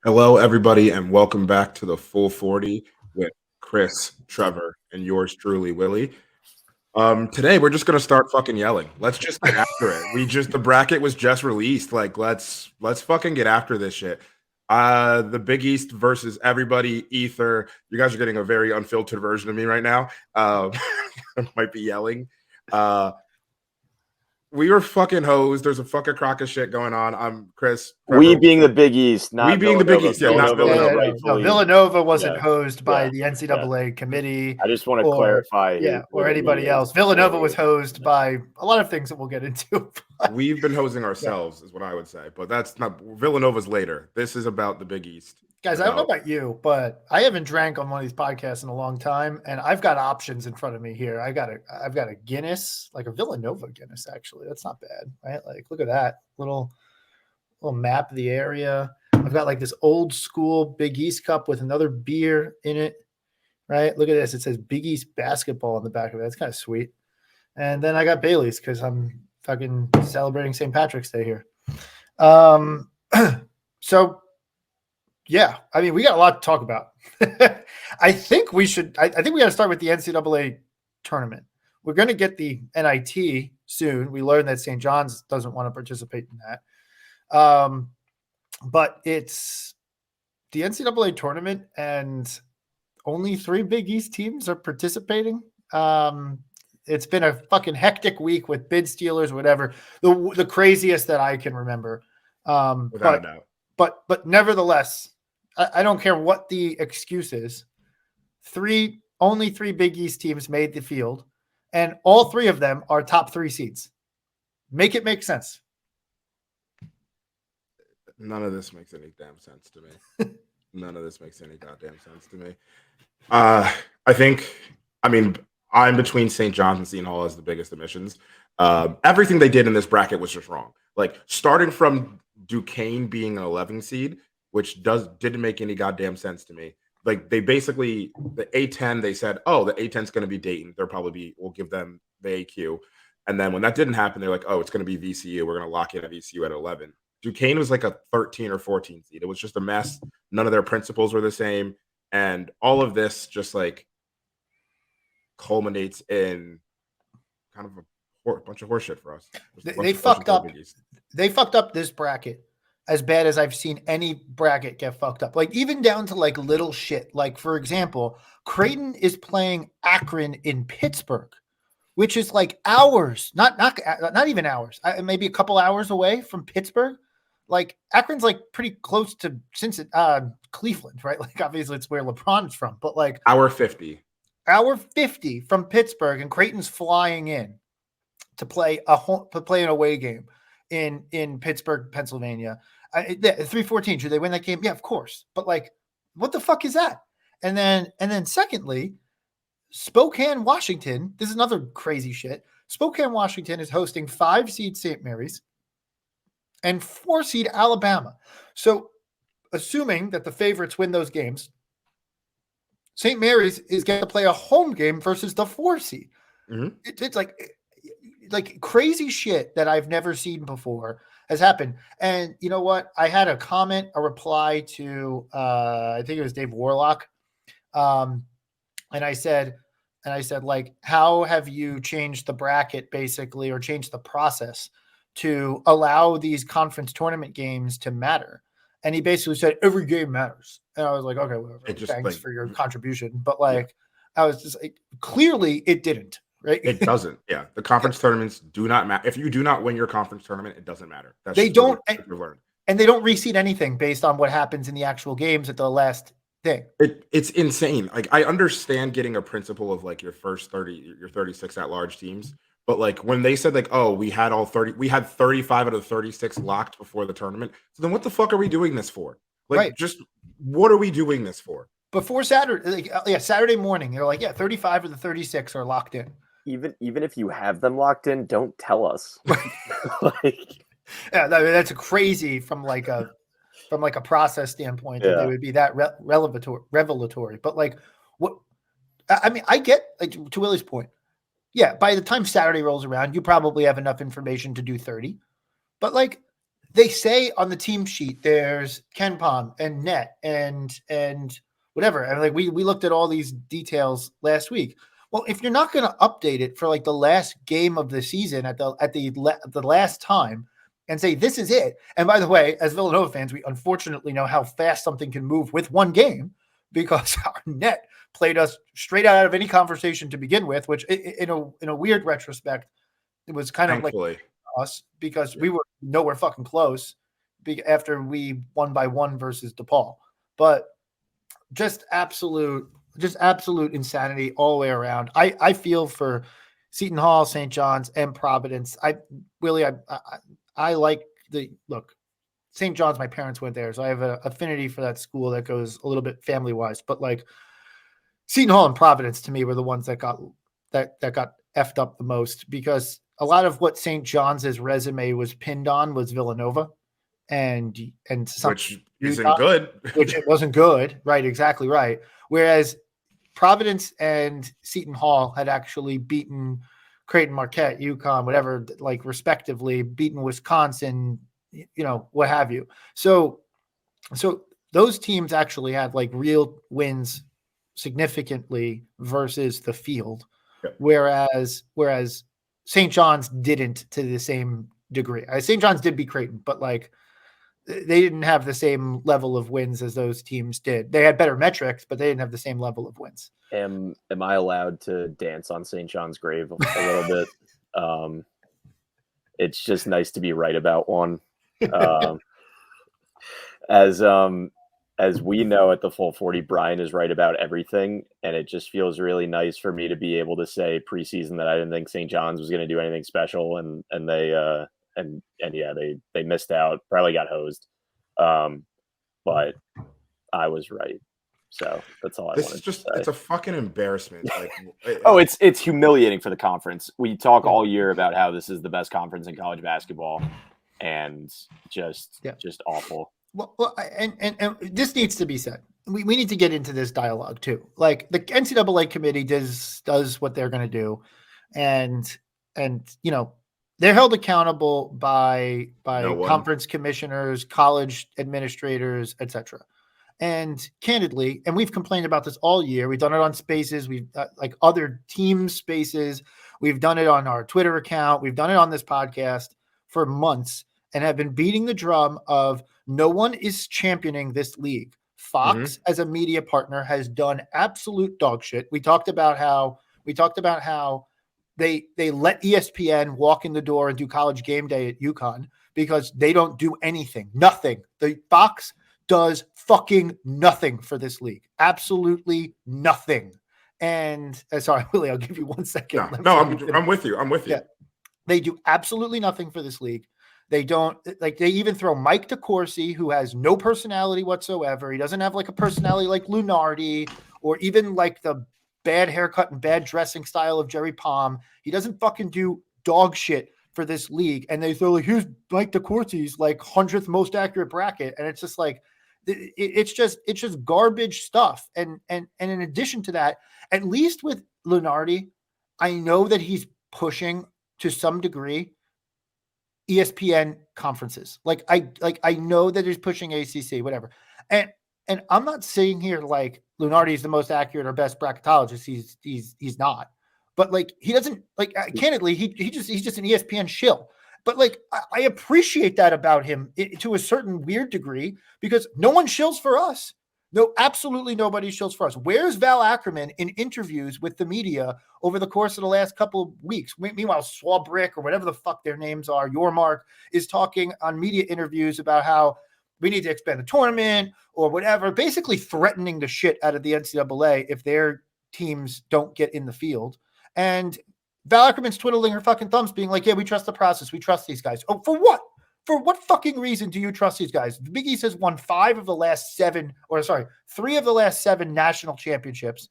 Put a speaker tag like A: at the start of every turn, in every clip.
A: Hello, everybody, and welcome back to the Full 40 with Chris, Trevor, and yours truly, Willie. Today we're just gonna start fucking yelling. Let's just get after it. The bracket was just released. Like, let's fucking get after this shit. The Big East versus everybody. Ether. You guys are getting a very unfiltered version of me right now. I might be yelling. We were fucking hosed. There's a fucking crock of shit going on. I'm Chris.
B: Trevor. We being the Big East, not
A: we being
B: Villanova.
A: The Big East, yeah, not Villanova.
C: No, Villanova wasn't hosed by the NCAA committee.
B: I just want to clarify.
C: Or anybody else. Villanova was hosed by a lot of things that we'll get into.
A: We've been hosing ourselves, is what I would say. But that's not Villanova's later. This is about the Big East.
C: Guys, I don't know about you, but I haven't drank on one of these podcasts in a long time, and I've got options in front of me here. I've got a Guinness, like a Villanova Guinness, actually. That's not bad, right? Like, look at that little map of the area. I've got like this old school Big East cup with another beer in it, right? Look at this. It says Big East basketball on the back of it. That's kind of sweet. And then I got Bailey's because I'm fucking celebrating St. Patrick's Day here. So. Yeah, I mean, we got a lot to talk about. I think we should. I think we got to start with the NCAA tournament. We're going to get the NIT soon. We learned that St. John's doesn't want to participate in that. But it's the NCAA tournament, and only 3 Big East teams are participating. It's been a fucking hectic week with bid stealers, whatever. The craziest that I can remember.
A: Without a doubt.
C: But nevertheless, I don't care what the excuse is. Only 3 Big East teams made the field, and all 3 of them are top 3 seeds. Make it make sense.
A: None of this makes any damn sense to me. None of this makes any goddamn sense to me. I mean, I'm between St. John's and Seton Hall as the biggest omissions. Everything they did in this bracket was just wrong. Like, starting from Duquesne being an 11 seed, which didn't make any goddamn sense to me. Like, they basically, the A10, they said, oh, the A10 is going to be Dayton. We'll give them the AQ. And then when that didn't happen, they're like, oh, it's going to be VCU. We're going to lock in at VCU at 11. Duquesne was like a 13 or 14 seed. It was just a mess. None of their principles were the same. And all of this just like culminates in kind of a bunch of horseshit for us.
C: They fucked up. They fucked up this bracket as bad as I've seen any bracket get fucked up. Like, even down to like little shit. Like, for example, Creighton is playing Akron in Pittsburgh, which is like hours, not even hours, maybe a couple hours away from Pittsburgh. Like, Akron's like pretty close to Cleveland, right? Like, obviously it's where LeBron's from, but like
A: hour 50
C: from Pittsburgh, and Creighton's flying in to play an away game in Pittsburgh, Pennsylvania. 3-14. Should they win that game? Yeah, of course. But like, what the fuck is that? And then secondly, Spokane, Washington. This is another crazy shit. Spokane, Washington is hosting 5-seed St. Mary's and 4-seed Alabama. So, assuming that the favorites win those games, St. Mary's is going to play a home game versus the 4-seed. Mm-hmm. It's like crazy shit that I've never seen before has happened. And you know what? I had a reply to, I think it was Dave Warlock. And I said, like, how have you changed the bracket basically, or changed the process to allow these conference tournament games to matter? And he basically said, every game matters. And I was like, okay, whatever. Thanks for your contribution. But like, I was just like, clearly it didn't. Right?
A: It doesn't. Yeah. The conference tournaments do not matter. If you do not win your conference tournament, it doesn't matter.
C: They don't. And they don't reseed anything based on what happens in the actual games at the last thing.
A: It's insane. Like, I understand getting a principle of like your first 30, your 36 at-large teams. But like, when they said like, oh, we had 35 out of 36 locked before the tournament. So then what the fuck are we doing this for? Like, just what are we doing this for?
C: Before Saturday, Saturday morning, they're like, 35 of the 36 are locked in.
B: even if you have them locked in, don't tell us. Like,
C: yeah, that's crazy from like a process standpoint that they would be that revelatory. But like, what? I mean, I get, like, to Willie's point. Yeah, by the time Saturday rolls around, you probably have enough information to do 30. But like they say on the team sheet, there's Ken Pom and Net and whatever. And like we looked at all these details last week. Well, if you're not going to update it for like the last game of the season at the last time and say this is it. And by the way, as Villanova fans, we unfortunately know how fast something can move with one game because our Net played us straight out of any conversation to begin with, which in a weird retrospect, it was kind of like us because we were nowhere fucking close after we won by 1 versus DePaul. But just absolute insanity all the way around. I feel for Seton Hall, St. John's, and Providence. I like the look. St. John's, my parents went there, so I have an affinity for that school that goes a little bit family wise. But like Seton Hall and Providence to me were the ones that got effed up the most because a lot of what St. John's resume was pinned on was Villanova, and
A: which isn't good,
C: which it wasn't good, right? Exactly right. Whereas Providence and Seton Hall had actually beaten Creighton, Marquette, UConn, whatever, like respectively, beaten Wisconsin, what have you. So those teams actually had like real wins significantly versus the field, whereas St. John's didn't to the same degree. St. John's did beat Creighton, but like they didn't have the same level of wins as those teams did. They had better metrics, but they didn't have the same level of wins.
B: Am I allowed to dance on St. John's grave a little bit? It's just nice to be right about one. As we know at the Full 40, Brian is right about everything, and it just feels really nice for me to be able to say preseason that I didn't think St. John's was going to do anything special, and they missed out, probably got hosed, but I was right. So that's all I wanted to say.
A: It's a fucking embarrassment. Like,
B: it's humiliating for the conference. We talk all year about how this is the best conference in college basketball, and just awful.
C: Well, and this needs to be said. We need to get into this dialogue too. Like the NCAA committee does what they're going to do, and they're held accountable by conference commissioners, college administrators, etc. And candidly, and we've complained about this all year. We've done it on Spaces. We've like other team Spaces. We've done it on our Twitter account. We've done it on this podcast for months and have been beating the drum of no one is championing this league. Fox as a media partner has done absolute dog shit. We talked about how they let ESPN walk in the door and do College Game Day at UConn because they don't do anything. Nothing. The Fox does fucking nothing for this league. Absolutely nothing. And sorry, Willie, I'll give you 1 second.
A: I'm with you.
C: Yeah. They do absolutely nothing for this league. They don't like, they even throw Mike DeCourcy, who has no personality whatsoever. He doesn't have like a personality like Lunardi or even like the bad haircut and bad dressing style of Jerry Palm. He doesn't fucking do dog shit for this league. And they throw like, here's Mike DeCourcy's like 100th most accurate bracket. And it's just like, it's just garbage stuff. And in addition to that, at least with Lunardi, I know that he's pushing to some degree ESPN conferences. Like I know that he's pushing ACC, whatever. And I'm not saying here like Lunardi is the most accurate or best bracketologist. He's not. But like he doesn't like candidly he's just an ESPN shill. But like I appreciate that about him to a certain weird degree because no one shills for us. No, absolutely nobody shills for us. Where's Val Ackerman in interviews with the media over the course of the last couple of weeks? Meanwhile, Swabrick or whatever the fuck their names are, Yormark, is talking on media interviews about how we need to expand the tournament or whatever, basically threatening the shit out of the NCAA if their teams don't get in the field. And Val Ackerman's twiddling her fucking thumbs being like, yeah, we trust the process. We trust these guys. Oh, for what? For what fucking reason do you trust these guys? The Big East has won 3 of the last 7 national championships.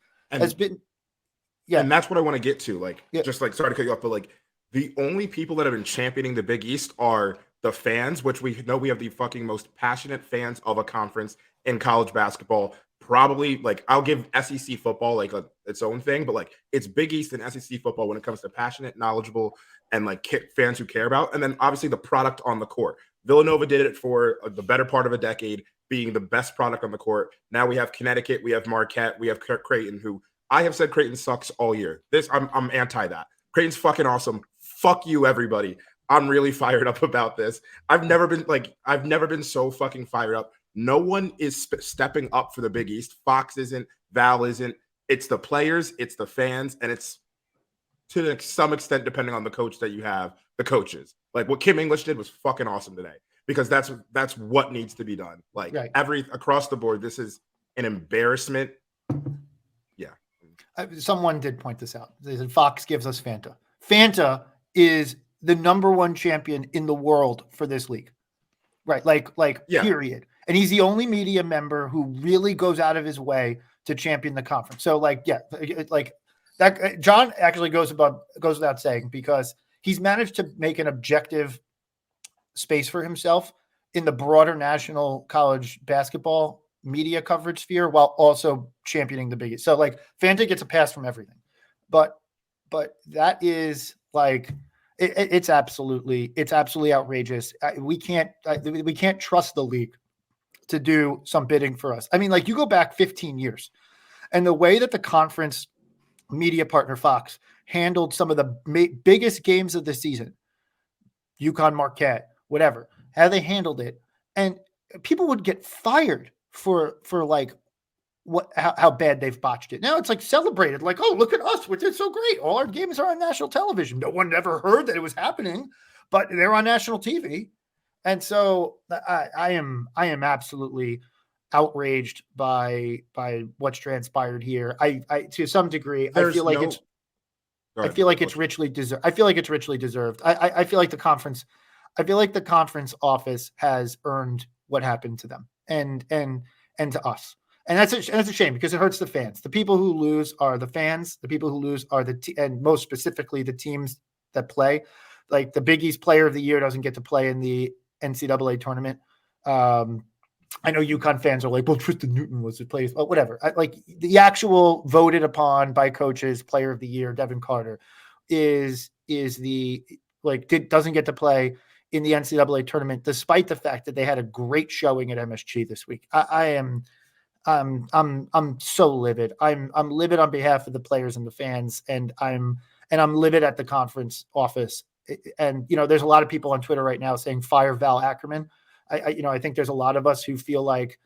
C: Yeah.
A: And that's what I want to get to. Like,
C: Yeah.
A: just like, sorry to cut you off, but like, the only people that have been championing the Big East are the fans, which we know we have the fucking most passionate fans of a conference in college basketball. Probably, like, I'll give SEC football like its own thing, but like, it's Big East and SEC football when it comes to passionate, knowledgeable, and like fans who care about. And then obviously the product on the court. Villanova did it for the better part of a decade, being the best product on the court. Now we have Connecticut, we have Marquette, we have Creighton, who I have said Creighton sucks all year. I'm anti that. Creighton's fucking awesome. Fuck you, everybody. I'm really fired up about this. I've never been so fucking fired up. No one is stepping up for the Big East. Fox isn't, Val isn't. It's the players, it's the fans, and it's to some extent, depending on the coach that you have, the coaches. Like what Kim English did was fucking awesome today, because that's what needs to be done. Like across the board, this is an embarrassment. Yeah.
C: Someone did point this out. They said Fox gives us Fanta. Fanta is the number one champion in the world for this league. Right. Period. And he's the only media member who really goes out of his way to champion the conference. So that John actually goes without saying, because he's managed to make an objective space for himself in the broader national college basketball media coverage sphere while also championing the biggest. So like Fanta gets a pass from everything, but that is like, it's absolutely outrageous. We can't trust the league to do some bidding for us. I mean, like you go back 15 years and the way that the conference media partner Fox handled some of the biggest games of the season, UConn, Marquette, whatever, how they handled it. And people would get fired for like how bad they've botched it. Now it's like celebrated, like, oh, look at us, we did so great. All our games are on national television. No one ever heard that it was happening, but they're on national TV. And so I am absolutely outraged by what's transpired here. I to some degree, I feel like it's richly deserved. I feel like it's richly deserved. I feel like the conference office has earned what happened to them and to us. And that's a shame, because it hurts the fans. The people who lose are the fans. The people who lose are and most specifically the teams that play. Like the Big East Player of the Year doesn't get to play in the NCAA tournament. I know UConn fans are like, well, Tristan Newton was the player, but whatever. Like the actual voted upon by coaches Player of the Year, Devin Carter, doesn't get to play in the NCAA tournament, despite the fact that they had a great showing at MSG this week. I'm so livid. I'm livid on behalf of the players and the fans, and I'm livid at the conference office. And there's a lot of people on Twitter right now saying fire Val Ackerman. I think there's a lot of us who feel like,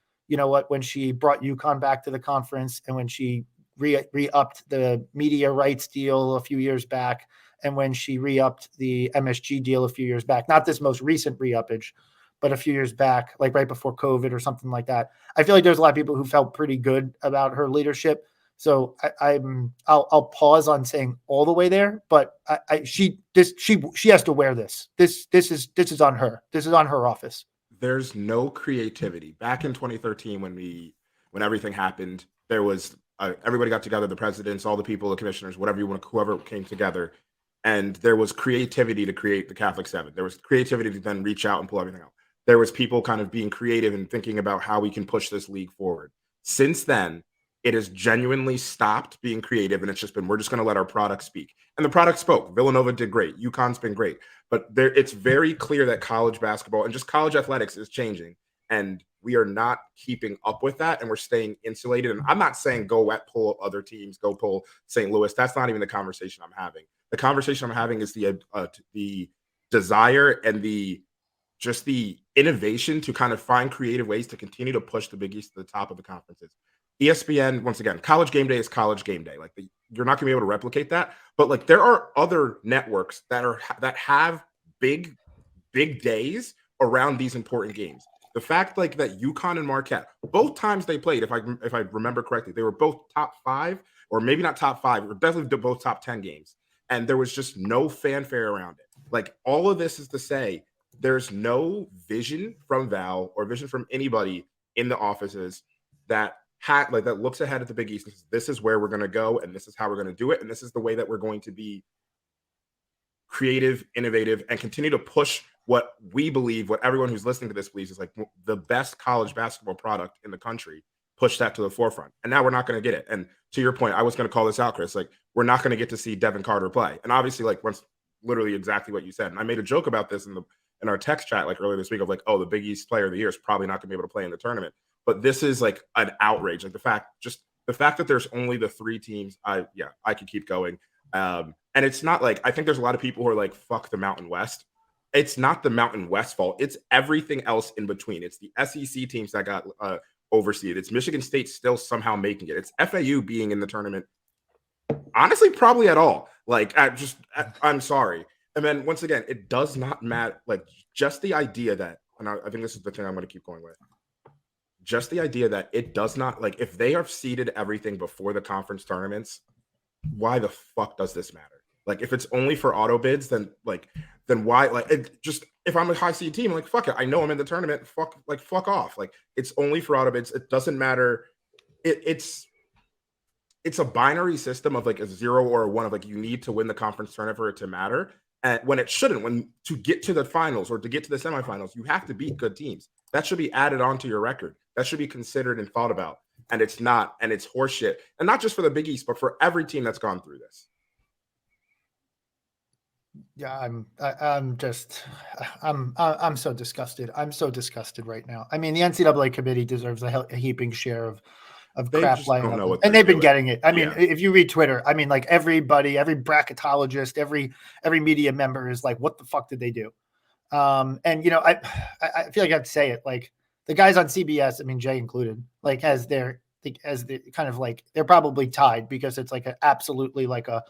C: when she brought UConn back to the conference and when she re-upped the media rights deal a few years back, and when she re-upped the MSG deal a few years back, not this most recent re-uppage, but a few years back, like right before COVID or something like that. I feel like there's a lot of people who felt pretty good about her leadership. So I'll pause on saying all the way there, but she has to wear this. This is on her. This is on her office.
A: There's no creativity. Back in 2013, when everything happened, there was everybody got together, the presidents, all the people, the commissioners, whoever came together, and there was creativity to create the Catholic Seven. There was creativity to then reach out and pull everything out. There was people kind of being creative and thinking about how we can push this league forward. Since then, it has genuinely stopped being creative, and it's just been, we're just going to let our product speak. And the product spoke. Villanova did great. UConn's been great. But it's very clear that college basketball and just college athletics is changing, and we are not keeping up with that, and we're staying insulated. And I'm not saying go pull other teams, go pull St. Louis. That's not even the conversation I'm having. The conversation I'm having is the desire and the innovation to kind of find creative ways to continue to push the Big East to the top of the conferences. ESPN, once again, College Game Day is College Game Day. Like you're not gonna be able to replicate that. But like there are other networks that have big days around these important games. The fact like that UConn and Marquette, both times they played, if I remember correctly, they were both top 5, or maybe not top 5, or definitely both top 10 games. And there was just no fanfare around it. Like all of this is to say there's no vision from Val or vision from anybody in the offices that that looks ahead at the Big East and says, this is where we're going to go, and this is how we're going to do it, and this is the way that we're going to be creative, innovative, and continue to push what we believe, what everyone who's listening to this believes is like the best college basketball product in the country. Push that to the forefront. And now we're not going to get it. And to your point, I was going to call this out, Chris. Like, we're not going to get to see Devin Carter play. And obviously, like, once literally exactly what you said. And I made a joke about this in our text chat like earlier this week of like, oh, the Big East Player of the Year is probably not going to be able to play in the tournament. But this is like an outrage. Like the fact that there's only the 3 teams. I could keep going. And it's not like, I think there's a lot of people who are like, fuck the Mountain West. It's not the Mountain West fault. It's everything else in between. It's the SEC teams that got overseeded. It's Michigan State still somehow making it. It's FAU being in the tournament. Honestly, probably at all. Like, I'm sorry. And then once again, it does not matter. Like, just the idea that, and I think this is the thing I'm going to keep going with. Just the idea that it does not, like, if they have seeded everything before the conference tournaments, why the fuck does this matter? Like, if it's only for auto bids, then why? Like, it just, if I'm a high seed team, like, fuck it. I know I'm in the tournament. Fuck off. Like, it's only for auto bids. It doesn't matter. It's a binary system of like a 0 or a 1 of like, you need to win the conference tournament for it to matter. And when it shouldn't, when to get to the finals or to get to the semifinals, you have to beat good teams. That should be added onto your record. That should be considered and thought about. And it's not, and it's horseshit. And not just for the Big East, but for every team that's gone through this.
C: Yeah, I'm so disgusted. I'm so disgusted right now. I mean, the NCAA committee deserves a heaping share of
A: They
C: crap
A: just
C: lying
A: don't
C: up,
A: know what
C: and
A: they're
C: they've been
A: doing.
C: getting it. I mean,
A: Yeah.
C: if you read Twitter, I mean, like everybody, every bracketologist, every media member is like, what the fuck did they do? And you know, I feel like I have to say it. Like the guys on CBS, I mean, Jay included, like as the kind of like they're probably tied because it's like absolutely like a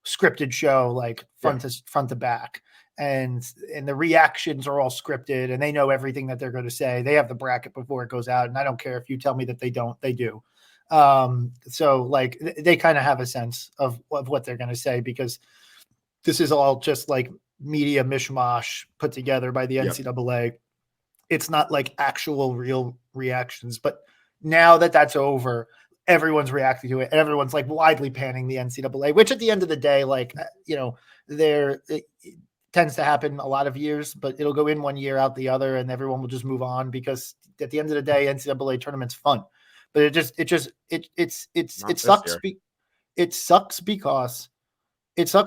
C: scripted show, like front to back, and the reactions are all scripted, and they know everything that they're going to say. They have the bracket before it goes out, and I don't care if you tell me that they don't, they do. So like they kind of have a sense of what they're going to say because this is all just like media mishmash put together by the NCAA. It's not like actual real reactions, but now that that's over, everyone's reacting to it and everyone's like widely panning the NCAA, which at the end of the day, like, you know, it tends to happen a lot of years, but it'll go in one year out the other and everyone will just move on because at the end of the day, NCAA tournament's fun, but it sucks. It sucks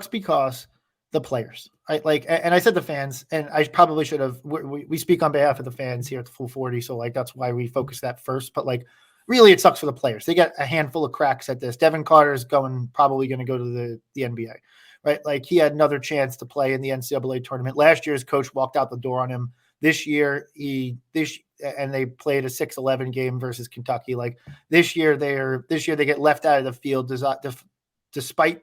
C: because the players, right? Like, and I said the fans, and I probably should have, we speak on behalf of the fans here at the Full 40. So like, that's why we focus that first, but like, really it sucks for the players. They get a handful of cracks at this. Devin Carter is probably going to go to the NBA, right? Like he had another chance to play in the NCAA tournament. Last year, his coach walked out the door on him. This year, and they played a 6-11 game versus Kentucky. Like this year they get left out of the field despite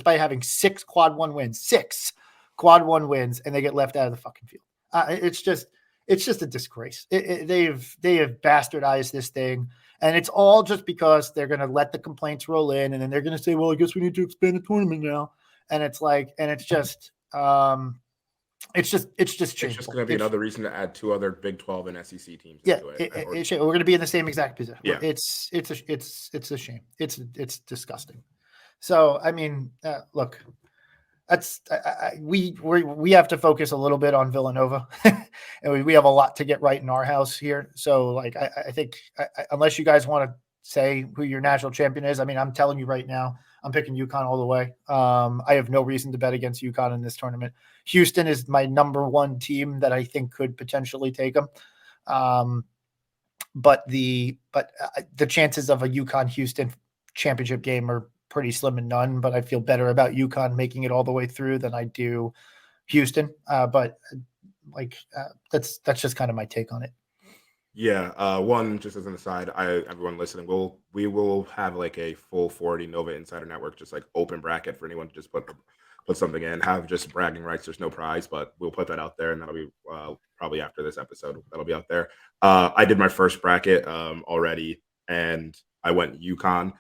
C: having 6 quad one wins, and they get left out of the fucking field. It's just a disgrace. They have bastardized this thing, and it's all just because they're going to let the complaints roll in, and then they're going to say, "Well, I guess we need to expand the tournament now." And it's like, and it's just shameful.
A: It's just going to be another reason to add 2 other Big 12 and SEC teams.
C: Yeah, we're going to be in the same exact position.
A: Yeah.
C: It's a shame. It's disgusting. So I mean, look. That's we have to focus a little bit on Villanova, and we have a lot to get right in our house here. So, like, I think unless you guys want to say who your national champion is, I mean, I'm telling you right now, I'm picking UConn all the way. I have no reason to bet against UConn in this tournament. Houston is my number 1 team that I think could potentially take them. But the chances of a UConn Houston championship game are pretty slim and none, but I feel better about UConn making it all the way through than I do Houston. But that's just kind of my take on it.
A: Yeah. One, just as an aside, everyone listening, we will have like a full 40 Nova Insider Network, just like open bracket for anyone to just put something in, have just bragging rights. There's no prize, but we'll put that out there, and that'll be probably after this episode. That'll be out there. I did my first bracket already, and I went UConn,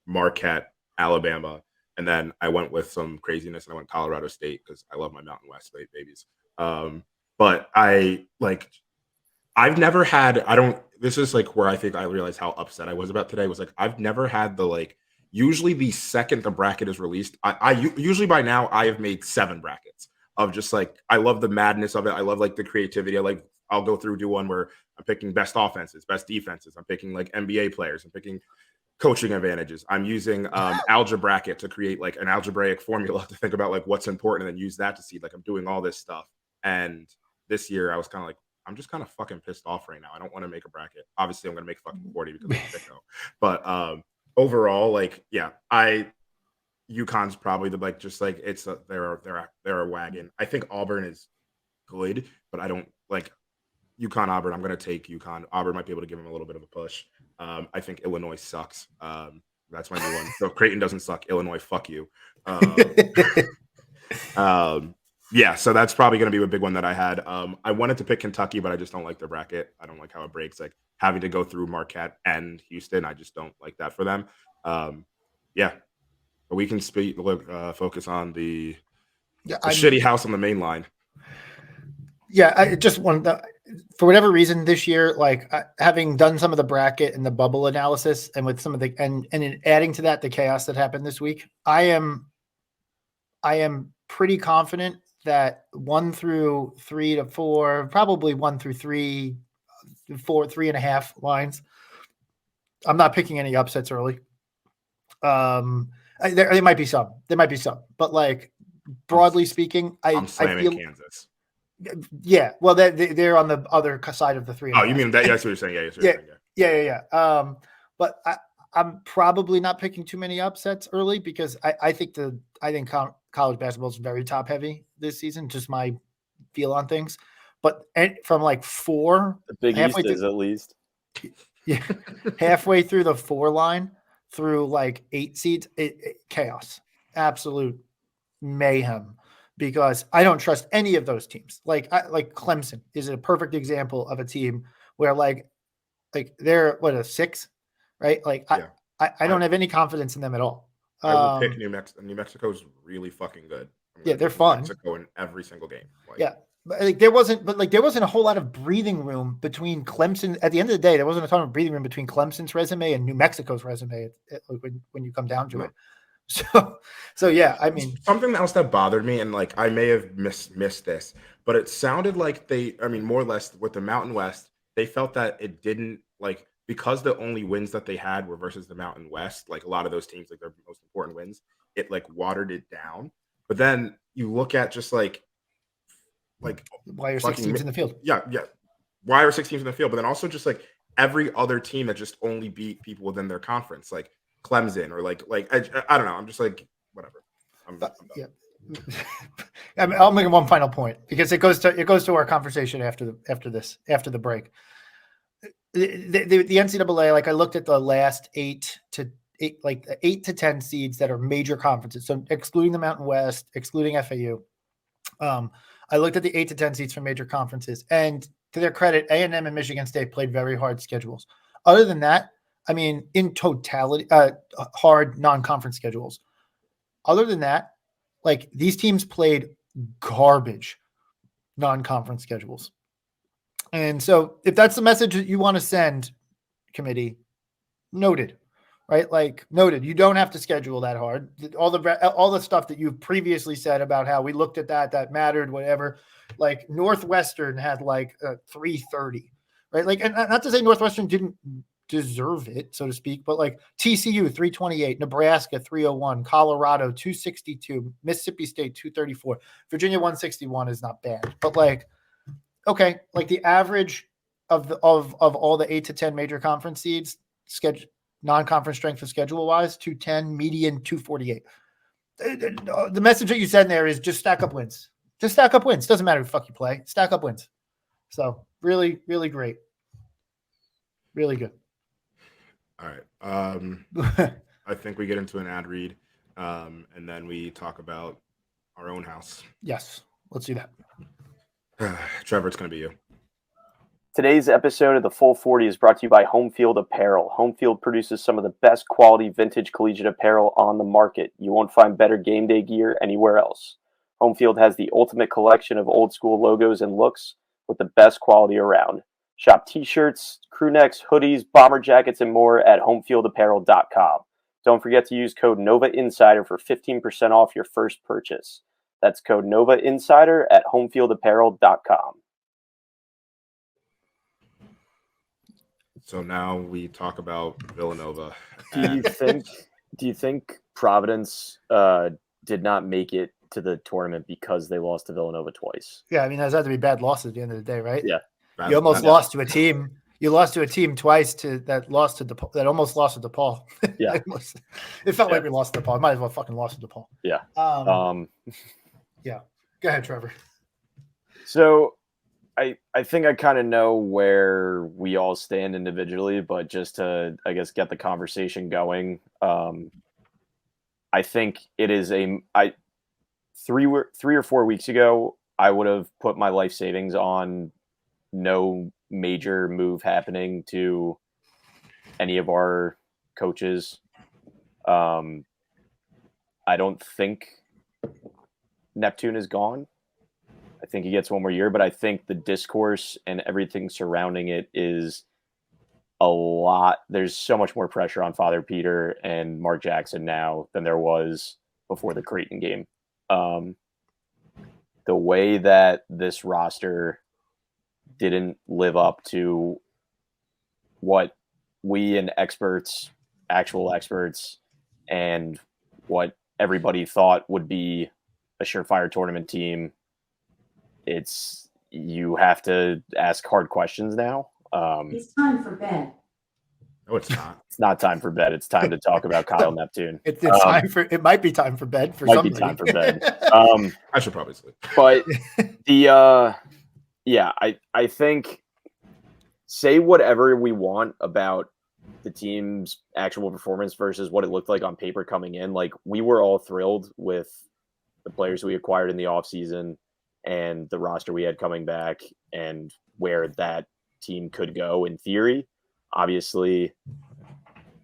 A: Marquette, Alabama, and then I went with some craziness and I went Colorado State because I love my Mountain West State babies. But I like I've never had. I don't. This is like where I think I realized how upset I was about today. Was like I've never had the like. Usually, the second the bracket is released, usually by now I have made 7 brackets of just like I love the madness of it. I love like the creativity. I'll go through do one where I'm picking best offenses, best defenses. I'm picking like NBA players. I'm picking coaching advantages. I'm using algebracket to create like an algebraic formula to think about like what's important and then use that to see like I'm doing all this stuff. And this year I was kind of like, I'm just kind of fucking pissed off right now. I don't want to make a bracket. Obviously, I'm going to make fucking 40 because I'm Sicko. But overall, like, yeah, UConn's probably the like just like they're a wagon. I think Auburn is good, but I don't like UConn Auburn. I'm going to take UConn. Auburn might be able to give them a little bit of a push. I think Illinois sucks. That's my new one. So Creighton doesn't suck. Illinois, fuck you. Yeah, so that's probably going to be a big one that I had. I wanted to pick Kentucky, but I just don't like their bracket. I don't like how it breaks. Like having to go through Marquette and Houston, I just don't like that for them. Yeah, but we can focus on the shitty house on the main line.
C: Yeah, I just want for whatever reason this year, like having done some of the bracket and the bubble analysis, and with some of the and in adding to that the chaos that happened this week, I am pretty confident that 1 through 3 to 4, probably 1 through 3, 4, 3.5 lines. I'm not picking any upsets early. There might be some. But like broadly speaking,
A: I'm slamming
C: feel
A: Kansas.
C: Yeah, well, they're on the other side of the 3.
A: Oh, you mean that? Yeah, that's what you're saying.
C: Yeah. But I'm probably not picking too many upsets early because I think college basketball is very top heavy this season. Just my feel on things. But from like 4,
B: the Big East is at least.
C: Yeah, halfway through the 4 line through like 8 seeds, chaos, absolute mayhem. Because I don't trust any of those teams. Like Clemson is a perfect example of a team where like they're a 6, right? Like yeah. I don't have any confidence in them at all.
A: I will pick New Mexico. New Mexico's really fucking good.
C: Yeah, they're fun.
A: Mexico in every single game.
C: Yeah, but there wasn't a whole lot of breathing room between Clemson. At the end of the day, there wasn't a ton of breathing room between Clemson's resume and New Mexico's resume when you come down to it. So yeah, I mean,
A: something else that bothered me, and like I may have missed this, but it sounded like more or less with the Mountain West, they felt that it didn't like because the only wins that they had were versus the Mountain West. Like a lot of those teams, like their most important wins, it like watered it down. But then you look at just like
C: why are 6 teams in the field?
A: Yeah. Why are 6 teams in the field? But then also just like every other team that just only beat people within their conference, like Clemson or like I don't know. I'm just like whatever.
C: Yeah. I'll make one final point because it goes to our conversation after the break. The NCAA, like I looked at the last 8 to 10 seeds that are major conferences. So excluding the Mountain West, excluding FAU. I looked at the 8 to 10 seeds from major conferences, and to their credit, A&M and Michigan State played very hard schedules. Other than that, I mean, in totality, hard non-conference schedules. Other than that, like these teams played garbage non-conference schedules. And so if that's the message that you want to send, committee, noted, right? Like noted, you don't have to schedule that hard. All the stuff that you've previously said about how we looked at that mattered, whatever. Like Northwestern had like 330, right? Like, and not to say Northwestern didn't deserve it, so to speak, but like TCU 328, Nebraska 301, Colorado 262, Mississippi State 234, Virginia 161 is not bad, but like okay, like the average of all the 8 to 10 major conference seeds, schedule non-conference strength of schedule wise, 210, median 248. The message that you said there is just stack up wins. Just stack up wins. Doesn't matter who the fuck you play. Stack up wins. So really, really great. Really good.
A: All right. I think we get into an ad read, and then we talk about our own house.
C: Yes, let's do that.
A: Trevor, it's going to be you.
B: Today's episode of the Full 40 is brought to you by Homefield Apparel. Homefield produces some of the best quality vintage collegiate apparel on the market. You won't find better game day gear anywhere else. Homefield has the ultimate collection of old school logos and looks with the best quality around. Shop t-shirts, crew necks, hoodies, bomber jackets, and more at homefieldapparel.com. Don't forget to use code NOVAINSIDER for 15% off your first purchase. That's code NOVAINSIDER at homefieldapparel.com.
A: So now we talk about Villanova.
B: Do you think Providence did not make it to the tournament because they lost to Villanova twice?
C: Yeah, I mean, those had to be bad losses at the end of the day, right?
B: Yeah.
C: You almost lost to a team. You lost to a team twice that almost lost to DePaul.
B: Yeah.
C: It felt like we lost to DePaul. Might as well fucking lost to DePaul.
B: Yeah.
C: Yeah. Go ahead, Trevor.
B: So I think I kind of know where we all stand individually, but just to, I guess, get the conversation going, I think it is 3 or 4 weeks ago, I would have put my life savings on no major move happening to any of our coaches. I don't think Neptune is gone. I think he gets one more year, but I think the discourse and everything surrounding it is a lot. There's so much more pressure on Father Peter and Mark Jackson now than there was before the Creighton game. The way that this roster didn't live up to what we and actual experts, and what everybody thought would be a surefire tournament team, you have to ask hard questions now.
D: It's time for bed.
A: No, it's not.
B: It's not time for bed. It's time to talk about Kyle Neptune.
C: It's time for. It might be time for bed for somebody.
B: Might be time for bed.
A: I should probably sleep.
B: But I think, say whatever we want about the team's actual performance versus what it looked like on paper coming in. Like, we were all thrilled with the players we acquired in the offseason and the roster we had coming back and where that team could go in theory. Obviously,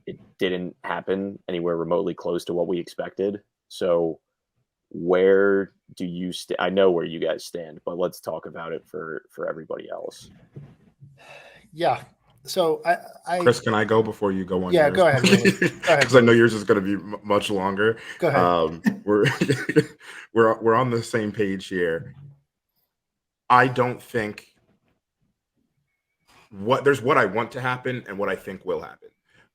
B: it didn't happen anywhere remotely close to what we expected. So where do you stand? I know where you guys stand, but let's talk about it for everybody else.
C: Yeah. So I
A: Chris, can I go before you go on?
C: Yeah,
A: yours?
C: go ahead.
A: Because I know yours is going to be much longer.
C: Go ahead.
A: We're on the same page here. I don't think there's what I want to happen and what I think will happen.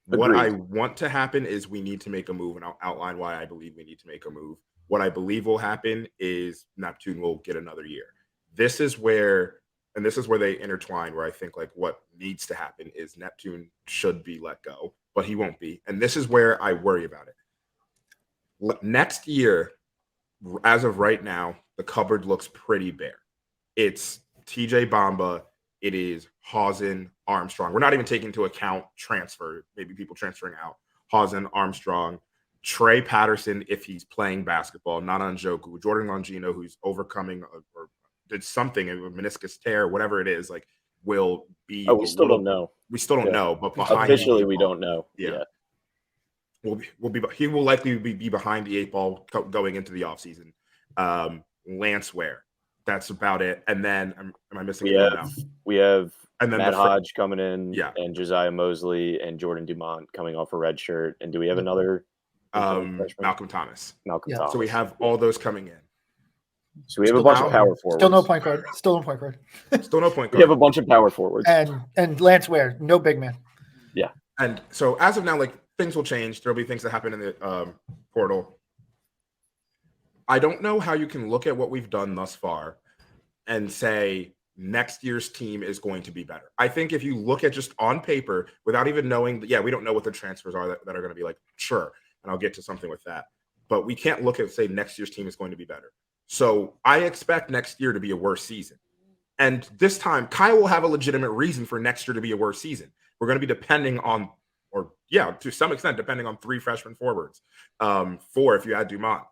B: Agreed.
A: What I want to happen is we need to make a move, and I'll outline why I believe we need to make a move. What I believe will happen is Neptune will get another year. This is where they intertwine, where I think like what needs to happen is Neptune should be let go, but he won't be. And this is where I worry about it. Next year, as of right now, the cupboard looks pretty bare. It's TJ Bamba. It is Hausen, Armstrong. We're not even taking into account transfer, maybe people transferring out. Hausen, Armstrong, Trey Patterson, if he's playing basketball, not on Njoku, Jordan Longino, who's overcoming or did something, a meniscus tear, whatever it is, like will be.
B: Oh, we still don't know.
A: We still don't know, but behind
B: officially we don't know.
A: Yeah. He will likely be behind the 8 ball going into the offseason. Lance Ware. That's about it. And then, am I missing anyone now?
B: We have
A: and then
B: Matt Hodge coming in,
A: yeah,
B: and Josiah Mosley and Jordan Dumont coming off a red shirt. And do we have another?
A: Malcolm Thomas.
B: Thomas.
A: So we have all those coming in.
B: So we have a bunch of power forwards.
C: Still no point guard. Still no point guard.
B: We have a bunch of power forwards.
C: And Lance Ware, no big man.
B: Yeah.
A: And so as of now, like, things will change. There'll be things that happen in the portal. I don't know how you can look at what we've done thus far and say next year's team is going to be better. I think if you look at just on paper without even knowing, we don't know what the transfers are that are going to be like, sure. And I'll get to something with that. But we can't look at say next year's team is going to be better. So I expect next year to be a worse season. And this time, Kyle will have a legitimate reason for next year to be a worse season. We're going to be depending on, to some extent, depending on 3 freshman forwards, 4 if you add Dumont.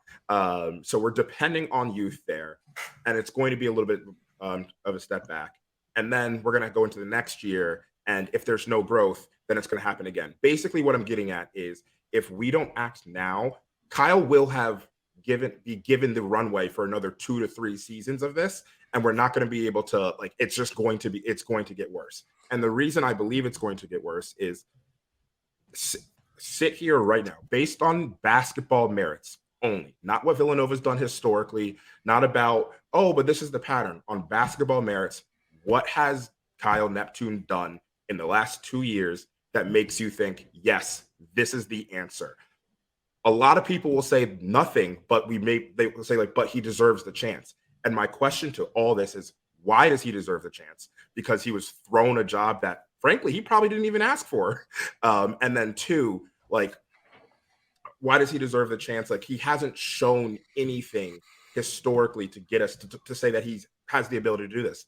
A: So we're depending on youth there, and it's going to be a little bit of a step back. And then we're going to go into the next year, and if there's no growth, then it's going to happen again. Basically, what I'm getting at is if we don't act now, Kyle will have be given the runway for another 2 to 3 seasons of this, and we're not going to be able to, like, it's going to get worse. And the reason I believe it's going to get worse is sit here right now, based on basketball merits only, not what Villanova's done historically, not about, oh, but this is the pattern. On basketball merits, what has Kyle Neptune done in the last 2 years that makes you think, yes, this is the answer? A lot of people will say nothing, but they will say, like, but he deserves the chance. And my question to all this is, why does he deserve the chance? Because he was thrown a job that, frankly, he probably didn't even ask for. And then 2, like, why does he deserve the chance? Like, he hasn't shown anything historically to get us to say that he has the ability to do this.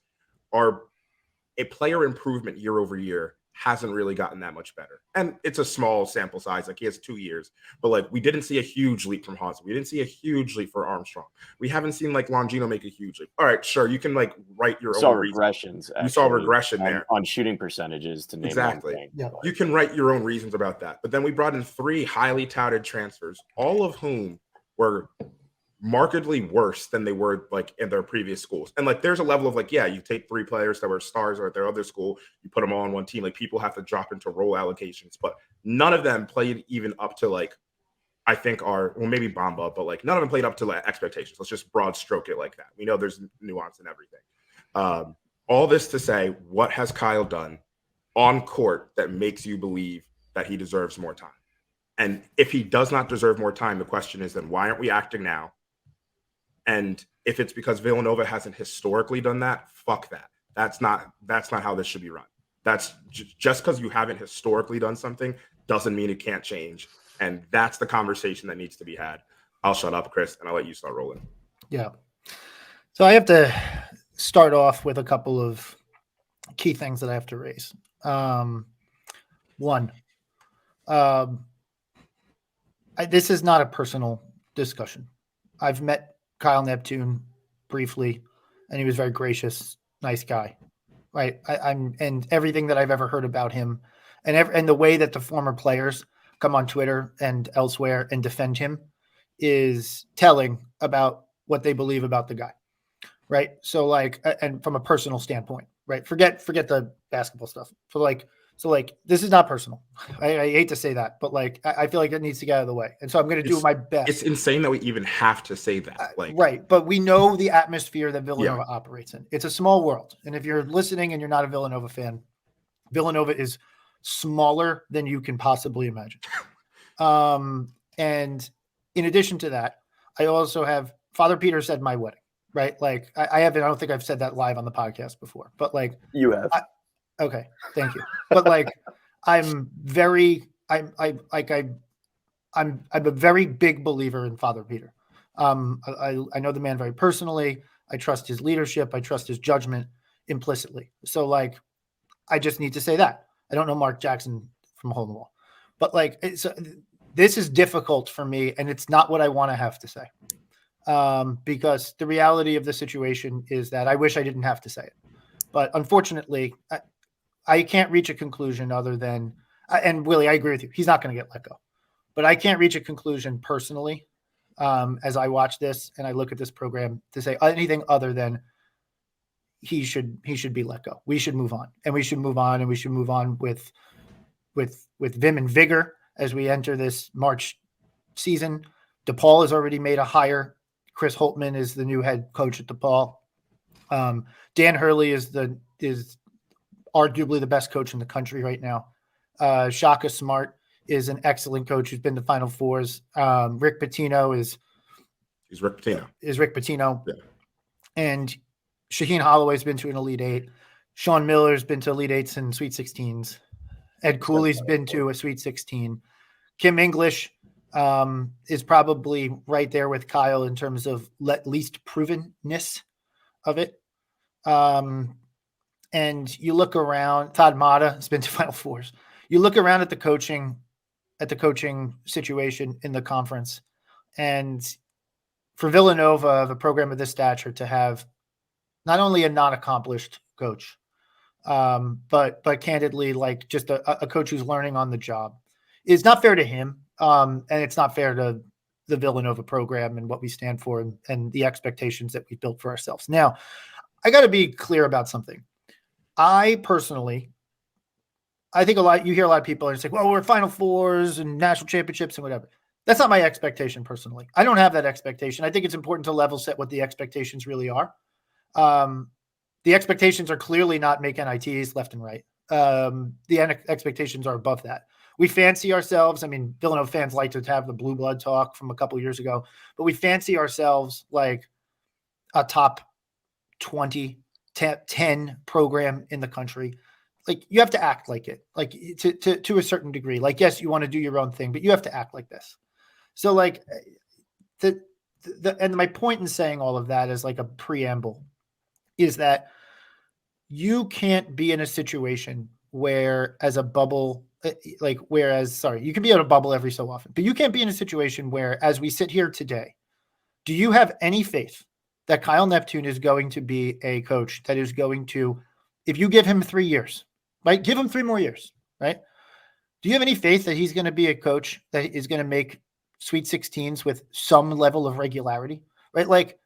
A: A player improvement year over year hasn't really gotten that much better. And it's a small sample size. Like, he has 2 years, but like, we didn't see a huge leap from Haas. We didn't see a huge leap for Armstrong. We haven't seen like Longino make a huge leap. All right, sure. You can like write your own reasons.
B: Regressions.
A: You saw regression there
B: on shooting percentages, to name
A: exactly.
B: one thing.
C: Yeah.
A: You can write your own reasons about that. But then we brought in 3 highly touted transfers, all of whom were markedly worse than they were like in their previous schools. And like, there's a level of like, yeah, you take 3 players that were stars or at their other school, you put them all on one team. Like, people have to drop into role allocations, but none of them played even up to like, I think maybe Bamba, but like none of them played up to like expectations. Let's just broad stroke it like that. We know there's nuance in everything. All this to say, what has Kyle done on court that makes you believe that he deserves more time? And if he does not deserve more time, the question is then, why aren't we acting now? And if it's because Villanova hasn't historically done that, fuck that. That's not how this should be run. That's just because you haven't historically done something doesn't mean it can't change. And that's the conversation that needs to be had. I'll shut up, Chris, and I'll let you start rolling.
C: Yeah. So I have to start off with a couple of key things that I have to raise. One, this is not a personal discussion. I've met Kyle Neptune briefly, and he was very gracious, nice guy, right? And everything that I've ever heard about him, and the way that the former players come on Twitter and elsewhere and defend him is telling about what they believe about the guy, right? So like, and from a personal standpoint, right? Forget the basketball stuff. So this is not personal. I hate to say that, but like, I feel like it needs to get out of the way. And so I'm going to do my best.
A: It's insane that we even have to say that.
C: Right. But we know the atmosphere that Villanova operates in. It's a small world. And if you're listening and you're not a Villanova fan, Villanova is smaller than you can possibly imagine. And in addition to that, I also have Father Peter said my wedding, right? Like I don't think I've said that live on the podcast before, but like
B: you have.
C: Okay, thank you. But like, I'm a very big believer in Father Peter. I know the man very personally. I trust his leadership. I trust his judgment implicitly. So like, I just need to say that. I don't know Mark Jackson from Hole in the Wall, but like, this is difficult for me, and it's not what I want to have to say. Because the reality of the situation is that I wish I didn't have to say it, but unfortunately, I can't reach a conclusion other than, and Willie, I agree with you. He's not going to get let go, but I can't reach a conclusion personally as I watch this and I look at this program to say anything other than he should be let go. We should move on, and we should move on, and we should move on with vim and vigor as we enter this March season. DePaul has already made a hire. Chris Holtman is the new head coach at DePaul. Dan Hurley is arguably the best coach in the country right now. Shaka Smart is an excellent coach who's been to Final Fours. Rick Pitino is Rick Pitino.
A: Yeah.
C: And Shaheen Holloway's been to an Elite Eight. Sean Miller's been to Elite Eights and Sweet 16s. Ed Cooley's been to a Sweet 16. Kim English is probably right there with Kyle in terms of least provenness of it. And you look around, Todd Mata has been to Final Fours. You look around at the coaching situation in the conference, and for Villanova, the program of this stature, to have not only a non-accomplished coach, but candidly, like just a coach who's learning on the job, is not fair to him, and it's not fair to the Villanova program and what we stand for and the expectations that we built for ourselves. Now, I got to be clear about something. I think you hear a lot of people are saying, well, we're Final Fours and national championships and whatever. That's not my expectation personally. I don't have that expectation. I think it's important to level set what the expectations really are. The expectations are clearly not make NITs left and right. The expectations are above that. We fancy ourselves. I mean, Villanova fans like to have the blue blood talk from a couple of years ago, but we fancy ourselves like a top 20, 10 program in the country. Like you have to act like it, like to a certain degree. Like, yes, you want to do your own thing, but you have to act like this. So like and my point in saying all of that is like a preamble is that you can't be in a situation where as a bubble, you can be in a bubble every so often, but you can't be in a situation where as we sit here today, do you have any faith that Kyle Neptune is going to be a coach that is going to, if you give him 3 years, right? Give him 3 more years, right? Do you have any faith that he's going to be a coach that is going to make Sweet 16s with some level of regularity, right? Like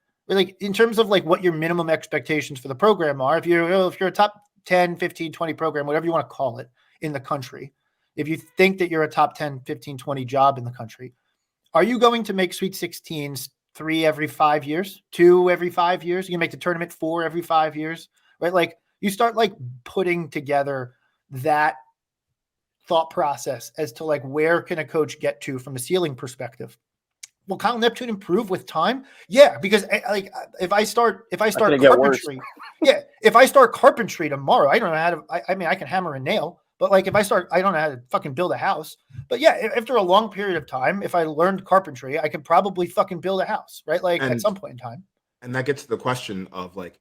C: in terms of like what your minimum expectations for the program are, if you're a top 10, 15, 20 program, whatever you want to call it in the country, if you think that you're a top 10, 15, 20 job in the country, are you going to make Sweet 16s 3 every 5 years, 2 every 5 years? You can make the tournament 4 every 5 years, right? Like you start like putting together that thought process as to like where can a coach get to from a ceiling perspective. Will Kyle Neptune improve with time? Yeah, because like if I start carpentry, if I start carpentry tomorrow, I don't know how to. I mean, I can hammer a nail, but like if I don't know how to fucking build a house. But yeah, after a long period of time, if I learned carpentry, I could probably fucking build a house, right? Like at some point in time.
A: And that gets to the question of like,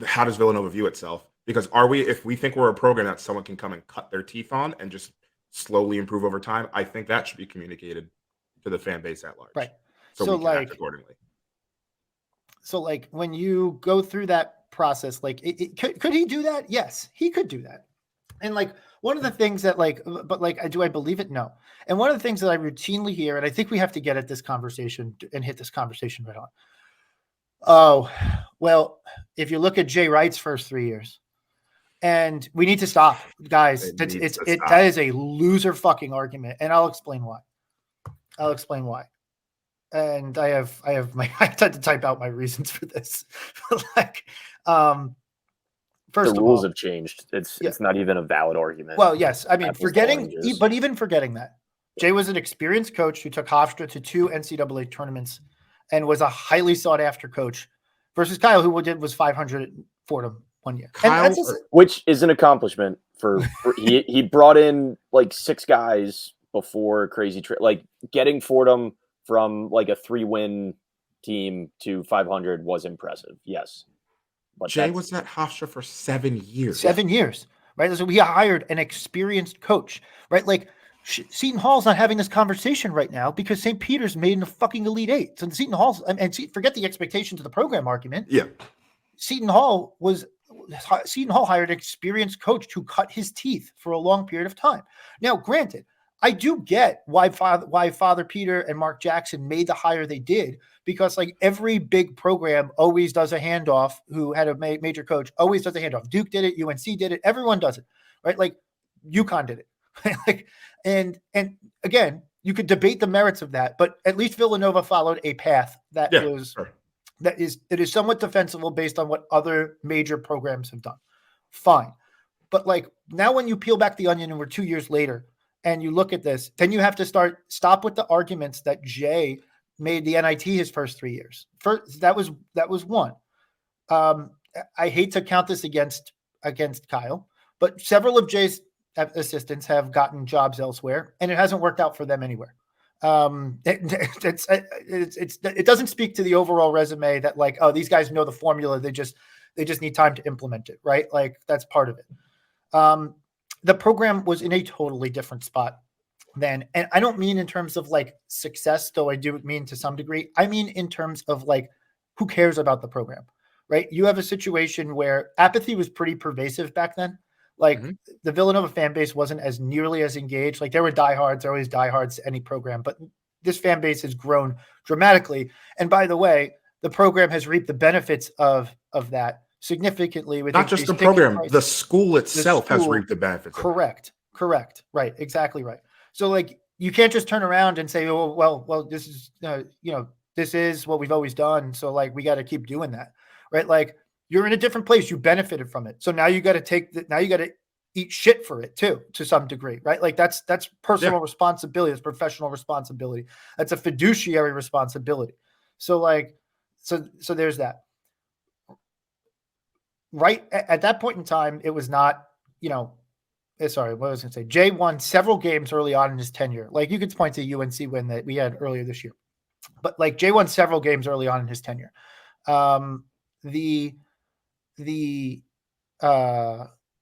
A: how does Villanova view itself? Because if we think we're a program that someone can come and cut their teeth on and just slowly improve over time, I think that should be communicated to the fan base at large.
C: Right.
A: So we can act accordingly.
C: So like when you go through that process, like could he do that? Yes, he could do that. And like one of the things that do I believe it? No. And one of the things that I routinely hear, and I think we have to get at this conversation and hit this conversation right on. Oh, well, if you look at Jay Wright's first 3 years, and we need to stop, guys. That is a loser fucking argument, and I'll explain why. And I had to type out my reasons for this. Like, first
B: the rules have changed. It's not even a valid argument.
C: Well, yes, I mean, even forgetting that, Jay was an experienced coach who took Hofstra to 2 NCAA tournaments and was a highly sought after coach, versus Kyle, who was 500 at Fordham 1 year.
B: Which is an accomplishment for he brought in like 6 guys before crazy like getting Fordham from like a 3-win team to 500 was impressive. Yes.
A: But Jay was at Hofstra for 7 years.
C: 7 years, right? So we hired an experienced coach, right? Like Seton Hall's not having this conversation right now because St. Peter's made in the fucking Elite Eight. So Seton Hall's forget the expectations of the program argument.
A: Yeah.
C: Seton Hall hired an experienced coach who cut his teeth for a long period of time. Now, granted, I do get why Father Peter and Mark Jackson made the hire they did, because like every big program always does a handoff. Who had a major coach always does a handoff. Duke did it. UNC did it. Everyone does it, right? Like UConn did it. Like, and again, you could debate the merits of that, but at least Villanova followed a path that is somewhat defensible based on what other major programs have done. Fine. But like now when you peel back the onion and we're 2 years later and you look at this, then you have to stop with the arguments that Jay made the NIT his first 3 years. That was one. I hate to count this against Kyle, but several of Jay's assistants have gotten jobs elsewhere and it hasn't worked out for them anywhere. It doesn't speak to the overall resume that like, oh, these guys know the formula. They just need time to implement it. Right. Like that's part of it. The program was in a totally different spot then. And I don't mean in terms of like success, though I do mean to some degree. I mean, in terms of like, who cares about the program, right? You have a situation where apathy was pretty pervasive back then. Like the Villanova fan base wasn't as nearly as engaged. Like there were diehards, there always diehards to any program, but this fan base has grown dramatically. And by the way, the program has reaped the benefits of that significantly with
A: Not just the program, the school itself has reaped the benefits.
C: Correct. Right. Exactly right. So like, you can't just turn around and say, oh, well, this is, this is what we've always done. So like, we got to keep doing that. Right. Like, you're in a different place. You benefited from it. So now you got to now you got to eat shit for it too, to some degree. Right. Like that's personal responsibility. It's professional responsibility. That's a fiduciary responsibility. So like, so there's that. Right at that point in time, it was not, sorry, what was I going to say? Jay won several games early on in his tenure. Like, you could point to UNC win that we had earlier this year, but like Jay won several games early on in his tenure. What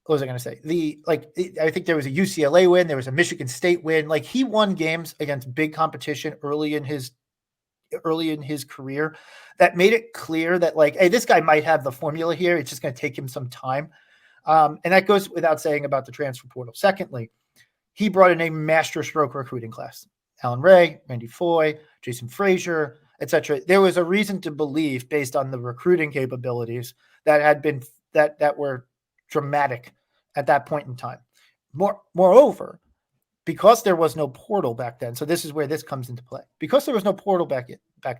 C: was I going to say? I think there was a UCLA win. There was a Michigan State win. Like, he won games against big competition early in his career that made it clear that like, hey, this guy might have the formula here. It's just going to take him some time. And that goes without saying about the transfer portal. Secondly, he brought in a master stroke recruiting class. Alan Ray, Randy Foy, Jason Frazier, etc. There was a reason to believe, based on the recruiting capabilities, that were dramatic at that point in time. Moreover, because there was no portal back then, so this is where this comes into play. Because there was no portal back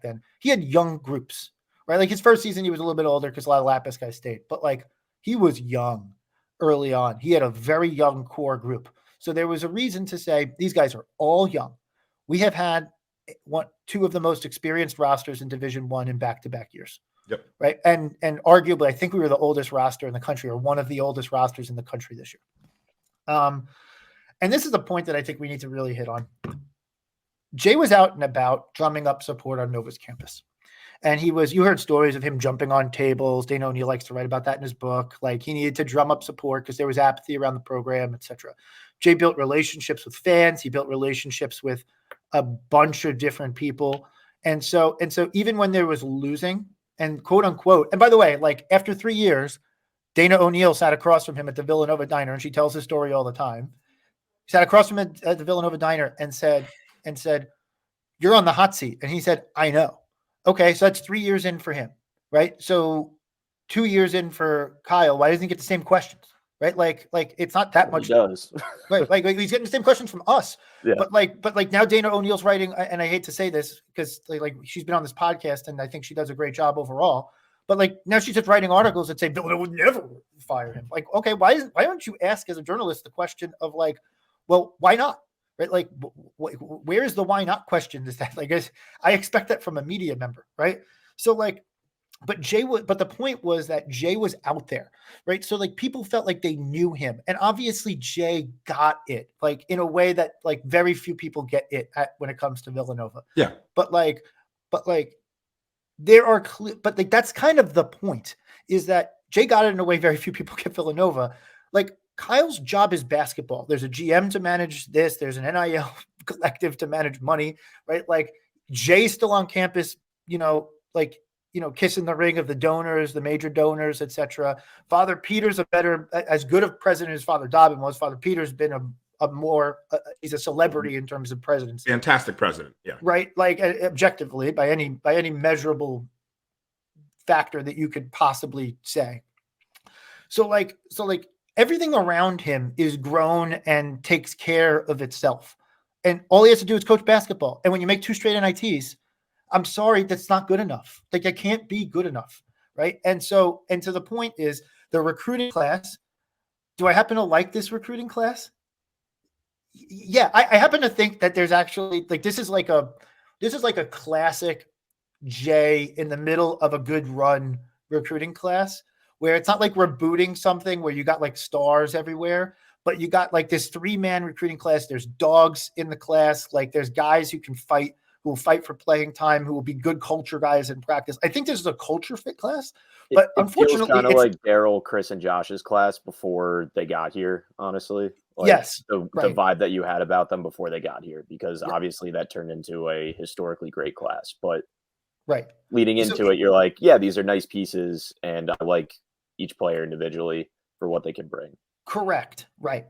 C: then, he had young groups, right? Like, his first season, he was a little bit older because a lot of Lapis guys stayed, but like, he was young early on. He had a very young core group. So there was a reason to say, these guys are all young. We have had two of the most experienced rosters in Division I in back-to-back years.
A: Yep.
C: Right. And arguably, I think we were the oldest roster in the country, or one of the oldest rosters in the country this year. And this is a point that I think we need to really hit on. Jay was out and about drumming up support on Nova's campus. And you heard stories of him jumping on tables. Dana O'Neill likes to write about that in his book. Like, he needed to drum up support because there was apathy around the program, etc. Jay built relationships with fans. He built relationships with a bunch of different people. And so even when there was losing and quote unquote, and by the way, like, after 3 years, Dana O'Neill sat across from him at the Villanova Diner, and she tells his story all the time. He sat across from him at the Villanova Diner and said, "You're on the hot seat." And he said, "I know." Okay, so that's 3 years in for him, right? So 2 years in for Kyle. Why doesn't he get the same questions, right? Like it's not that much.
B: He does.
C: Right? Like, he's getting the same questions from us.
B: Yeah.
C: But like now Dana O'Neill's writing, and I hate to say this because like she's been on this podcast and I think she does a great job overall. But like now she's just writing articles that say Villanova would never fire him. Like, okay, why don't you ask as a journalist the question of like, well, why not? Right? Like, where is the why not question? Is that like, I expect that from a media member, right? So like, but the point was that Jay was out there, right? So like, people felt like they knew him, and obviously Jay got it, like, in a way that like very few people get it when it comes to Villanova.
A: Yeah.
C: But there are but like, that's kind of the point, is that Jay got it in a way very few people get Villanova. Like, Kyle's job is basketball. There's a GM to manage this. There's an NIL collective to manage money, right? Like, Jay's still on campus, kissing the ring of the donors, the major donors, etc. Father Peter's as good of president as Father Dobbin was. Father Peter's been he's a celebrity in terms of presidency.
A: Fantastic president. Yeah.
C: Right. Like, objectively, by any measurable factor that you could possibly say. So like everything around him is grown and takes care of itself. And all he has to do is coach basketball. And when you make 2 straight NITs, I'm sorry, that's not good enough. Like, it can't be good enough. Right. And to the point is the recruiting class. Do I happen to like this recruiting class? Yeah. I happen to think that there's actually like, this is like a classic Jay in the middle of a good run recruiting class, where it's not like we're booting something where you got like stars everywhere, but you got like this 3-man recruiting class. There's dogs in the class. Like, there's guys who will fight for playing time, who will be good culture guys in practice. I think this is a culture fit class, but unfortunately,
B: kind of like Daryl, Chris, and Josh's class before they got here. Honestly, like,
C: yes,
B: the vibe that you had about them before they got here, because obviously that turned into a historically great class. But leading into it, you're like, yeah, these are nice pieces, and I like each player individually for what they can bring.
C: Correct. Right.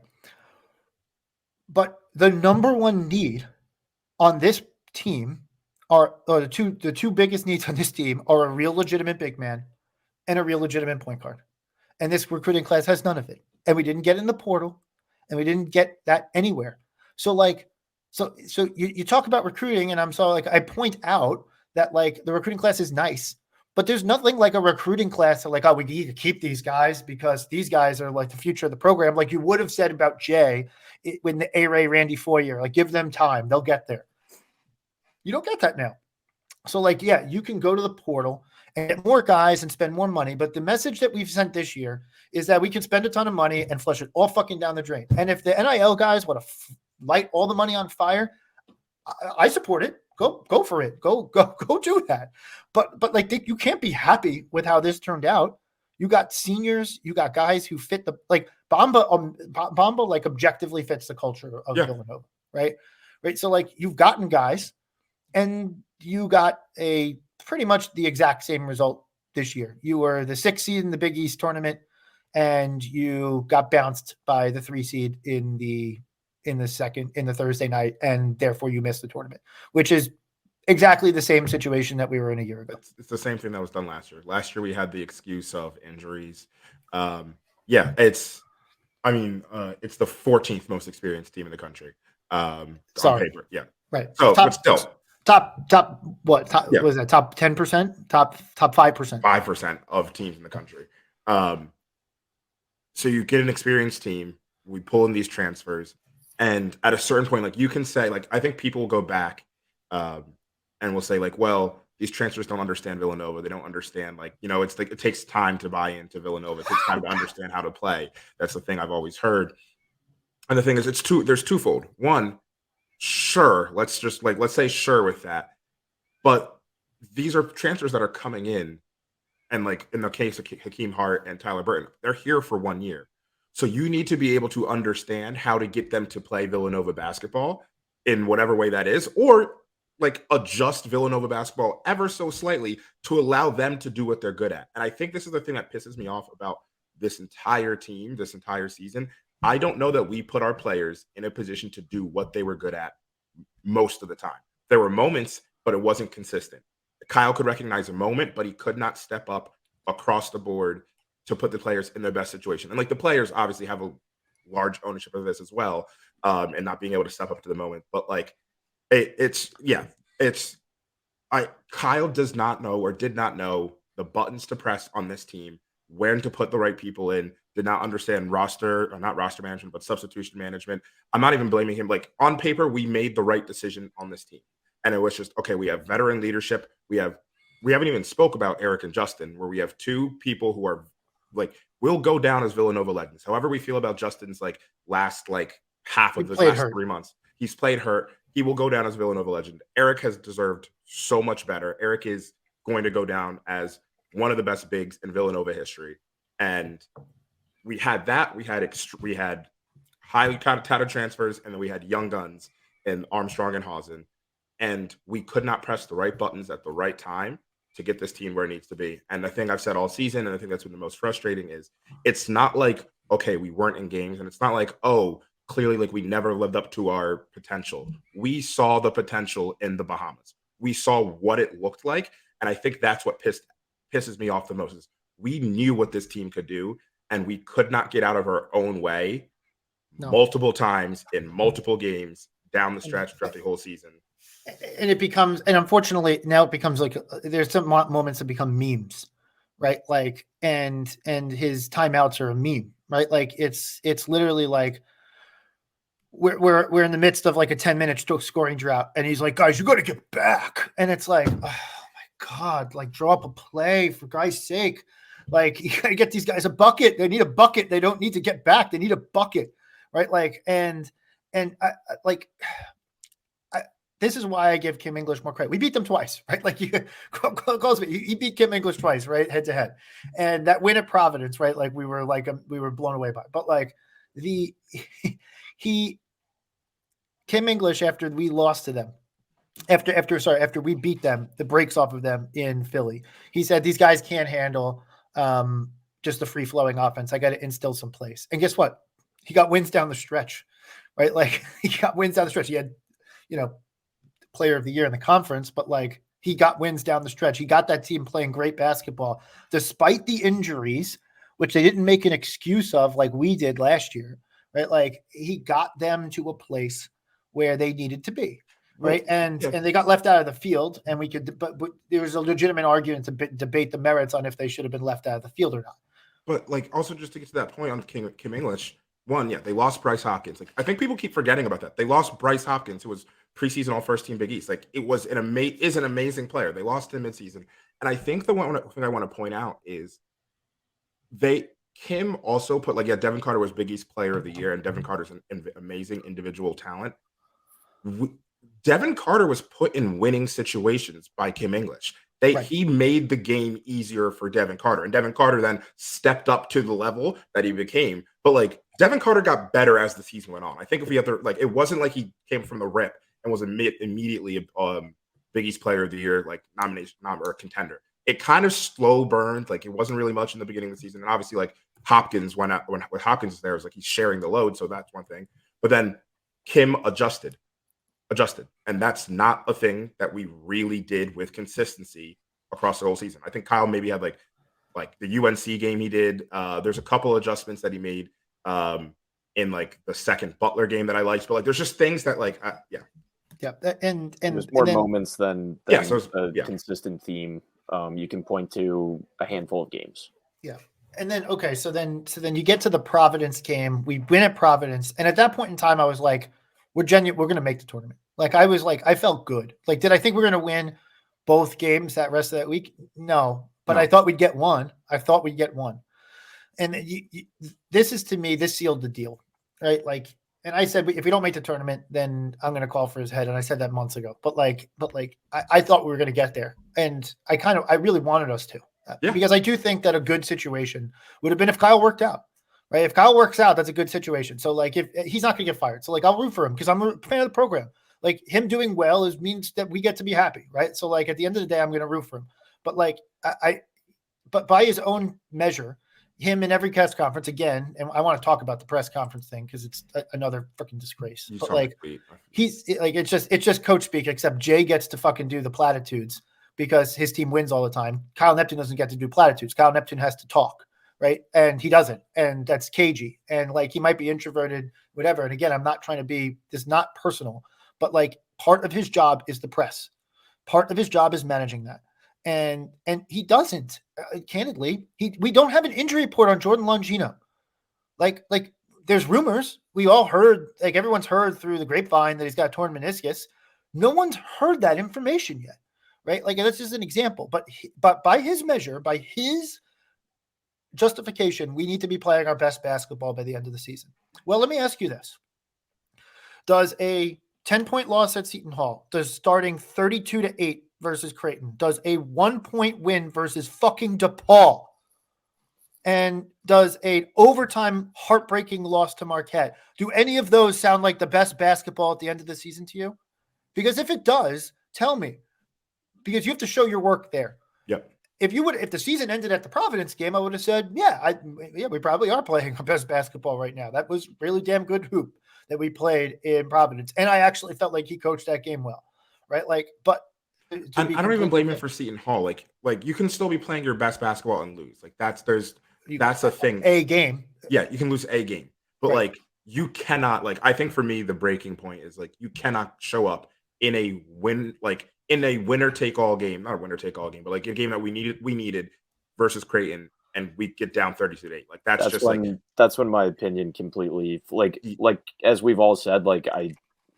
C: But the number one need on this team the two biggest needs on this team are a real legitimate big man and a real legitimate point guard. And this recruiting class has none of it. And we didn't get it in the portal, and we didn't get that anywhere. So you talk about recruiting, and I point out that like the recruiting class is nice, but there's nothing like a recruiting class like, oh, we need to keep these guys because these guys are like the future of the program. Like you would have said about Jay when the A-Ray, Randy Foyer, like give them time, they'll get there. You don't get that now. So like, yeah, you can go to the portal and get more guys and spend more money. But the message that we've sent this year is that we can spend a ton of money and flush it all fucking down the drain. And if the NIL guys want to light all the money on fire, I support it. Go for it. Go do that. But like you can't be happy with how this turned out. You got seniors, you got guys who fit the like Bamba like objectively fits the culture of Villanova, right? Right. So like you've gotten guys, and you got a pretty much the exact same result this year. You were the 6th seed in the Big East tournament, and you got bounced by the 3 seed in the Thursday night, and therefore you missed the tournament, which is exactly the same situation that we were in a year ago.
A: It's the same thing that was done last year. Last year we had the excuse of injuries. It's the 14th most experienced team in the country. On paper, yeah,
C: right.
A: So
C: top what? Was that top 10%? Top 5%?
A: 5% of teams in the country. So you get an experienced team. We pull in these transfers, and at a certain point, like you can say, like I think people will go back, and will say, like, well, these transfers don't understand Villanova. They don't understand, like, it's like it takes time to buy into Villanova. It takes time to understand how to play. That's the thing I've always heard. And the thing is, there's twofold. One, sure, let's say sure with that. But these are transfers that are coming in, and like in the case of Hakeem Hart and Tyler Burton, they're here for 1 year. So you need to be able to understand how to get them to play Villanova basketball in whatever way that is, or like adjust Villanova basketball ever so slightly to allow them to do what they're good at. And I think this is the thing that pisses me off about this entire team, this entire season. I don't know that we put our players in a position to do what they were good at most of the time. There were moments, but it wasn't consistent. Kyle could recognize a moment, but he could not step up across the board to put the players in their best situation. And like the players obviously have a large ownership of this as well, and not being able to step up to the moment. But like Kyle does not know or did not know the buttons to press on this team, when to put the right people in, did not understand not roster management, but substitution management. I'm not even blaming him. Like on paper, we made the right decision on this team. And it was just, okay, we have veteran leadership. We haven't even spoke about Eric and Justin, where we have two people who are like, will go down as Villanova legends. However we feel about Justin's like last like half of his last 3 months. He's played hurt. He will go down as Villanova legend. Eric has deserved so much better. Eric is going to go down as one of the best bigs in Villanova history. And we had that. We had highly touted transfers, and then we had young guns in Armstrong and Hausen. And we could not press the right buttons at the right time to get this team where it needs to be. And the thing I've said all season, and I think that's been the most frustrating, is it's not like, okay, we weren't in games, and it's not like, oh, clearly like we never lived up to our potential. We saw the potential in the Bahamas. We saw what it looked like. And I think that's what pisses me off the most, is we knew what this team could do, and we could not get out of our own way multiple times in multiple games down the stretch throughout the whole season.
C: And unfortunately now it becomes like, there's some moments that become memes, right? Like, and his timeouts are a meme, right? Like it's literally like, we're in the midst of like a 10-minute scoring drought, and he's like, guys, you got to get back. And it's like, oh my God, like draw up a play for Christ's sake. Like you got to get these guys a bucket. They need a bucket. They don't need to get back. They need a bucket. Right. Like, and this is why I give Kim English more credit. We beat them twice, right? Like he beat Kim English twice, right? Head to head. And that win at Providence, right? Like we were blown away by, but like Kim English, after we lost to them, after we beat them, the breaks off of them in Philly, he said, these guys can't handle just a free flowing offense. I got to instill some plays. And guess what? He got wins down the stretch, right? Like he got wins down the stretch. He had, player of the year in the conference, but like He got wins down the stretch. He got that team playing great basketball, despite the injuries, which they didn't make an excuse of like we did last year, right? Like he got them to a place where they needed to be, right? And they got left out of the field, and we could, but there was a legitimate argument to debate the merits on if they should have been left out of the field or not.
A: But like, also just to get to that point on Kim English, they lost Bryce Hopkins. Like, I think people keep forgetting about that. They lost Bryce Hopkins, who was preseason all first team Big East. Like, it was an amazing player. They lost him midseason. And I think the one thing I want to point out is Kim also put Devin Carter was Big East Player of the Year, and Devin Carter's an amazing individual talent. Devin Carter was put in winning situations by Kim English. He made the game easier for Devin Carter, and Devin Carter then stepped up to the level that he became. But like, Devin Carter got better as the season went on. I think if we have to, like, it wasn't like he came from the rip and was immediately Big East Player of the Year nomination or contender. It kind of slow burned. Like, it wasn't really much in the beginning of the season, and obviously like Hopkins when Hopkins is there, it was like he's sharing the load, so that's one thing. But then Kim adjusted, and that's not a thing that we really did with consistency across the whole season. I think Kyle maybe had like the UNC game he did. There's a couple adjustments that he made in like the second Butler game that I liked, but like there's just things that
C: and
B: there's more moments than a
A: yeah.
B: consistent theme. You can point to a handful of games.
C: Yeah. And then, okay, so then you get to the Providence game. We win at Providence. And at that point in time, I was like, we're going to make the tournament. Like, I was like, I felt good. Like, did I think we're going to win both games that rest of that week? No, but I thought we'd get one. And this is, to me, this sealed the deal, right? Like, and I said, if we don't make the tournament, then I'm going to call for his head. And I said that months ago, but I thought we were going to get there. And I really wanted us to, because I do think that a good situation would have been if Kyle worked out. Right. If Kyle works out, that's a good situation. So like, if he's not going to get fired. So like, I'll root for him because I'm a fan of the program. Like, him doing well means that we get to be happy. Right. So like, at the end of the day, I'm going to root for him. But like, but by his own measure, him in every press conference again, and I want to talk about the press conference thing because it's another freaking disgrace. But like, he's like, it's just coach speak, except Jay gets to fucking do the platitudes because his team wins all the time. Kyle Neptune doesn't get to do platitudes. Kyle Neptune has to talk. Right. And he doesn't. And that's cagey. And like, he might be introverted, whatever. And again, I'm not trying to be, this is not personal, but like, part of his job is the press. Part of his job is managing that. And he doesn't, candidly, we don't have an injury report on Jordan Longino. Like there's rumors. We all heard, like everyone's heard through the grapevine that he's got a torn meniscus. No one's heard that information yet. Right. Like, that's just an example, but by his measure, by his justification, we need to be playing our best basketball by the end of the season. Well, let me ask you this. Does a 10-point loss at Seton Hall, does starting 32-8 versus Creighton, does a 1-point win versus fucking DePaul, and does a overtime heartbreaking loss to Marquette, do any of those sound like the best basketball at the end of the season to you? Because if it does, tell me, because you have to show your work there.
A: Yep.
C: If the season ended at the Providence game, I would have said, we probably are playing our best basketball right now. That was really damn good hoop that we played in Providence. And I actually felt like he coached that game well. Right. Like, but
A: I don't even blame him for Seton Hall. Like you can still be playing your best basketball and lose. Like that's a thing.
C: A game.
A: Yeah. You can lose a game, but like you cannot, like, I think for me, the breaking point is like, you cannot show up in a winner take all game, not a winner take all game, but like a game that we needed versus Creighton, and we get down 32-8. Like
B: that's when my opinion completely like as we've all said, like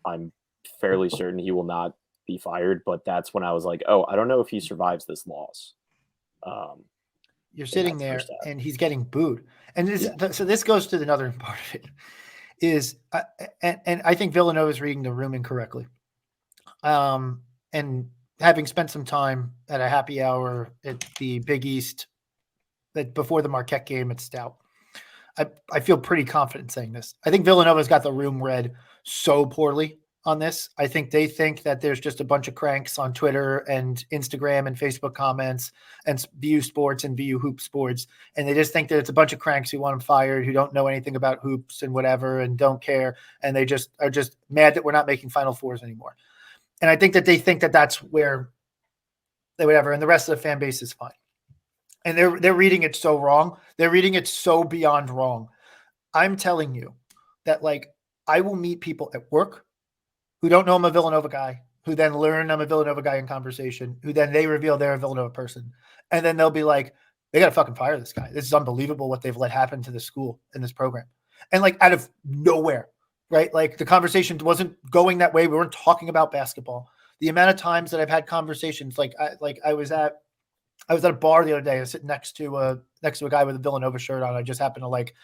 B: I'm fairly certain he will not be fired, but that's when I was like, oh, I don't know if he survives this loss.
C: You're sitting there and he's getting booed, and so this goes to another part of it is, and I think Villanova is reading the room incorrectly. And having spent some time at a happy hour at the Big East before the Marquette game at Stout, I feel pretty confident saying this. I think Villanova's got the room read so poorly on this. I think they think that there's just a bunch of cranks on Twitter and Instagram and Facebook comments and VU Sports and VU Hoop Sports. And they just think that it's a bunch of cranks who want him fired, who don't know anything about hoops and whatever and don't care. And they just are just mad that we're not making Final Fours anymore. And I think that they think that that's where whatever, and the rest of the fan base is fine. And they're reading it so wrong. They're reading it so beyond wrong. I'm telling you that, like, I will meet people at work who don't know I'm a Villanova guy, who then learn I'm a Villanova guy in conversation, who then they reveal they're a Villanova person. And then they'll be like, they got to fucking fire this guy. This is unbelievable what they've let happen to the school and this program. And like out of nowhere, right? Like the conversation wasn't going that way. We weren't talking about basketball. The amount of times that I've had conversations, I was at a bar the other day. I was sitting next to a guy with a Villanova shirt on. I just happened to like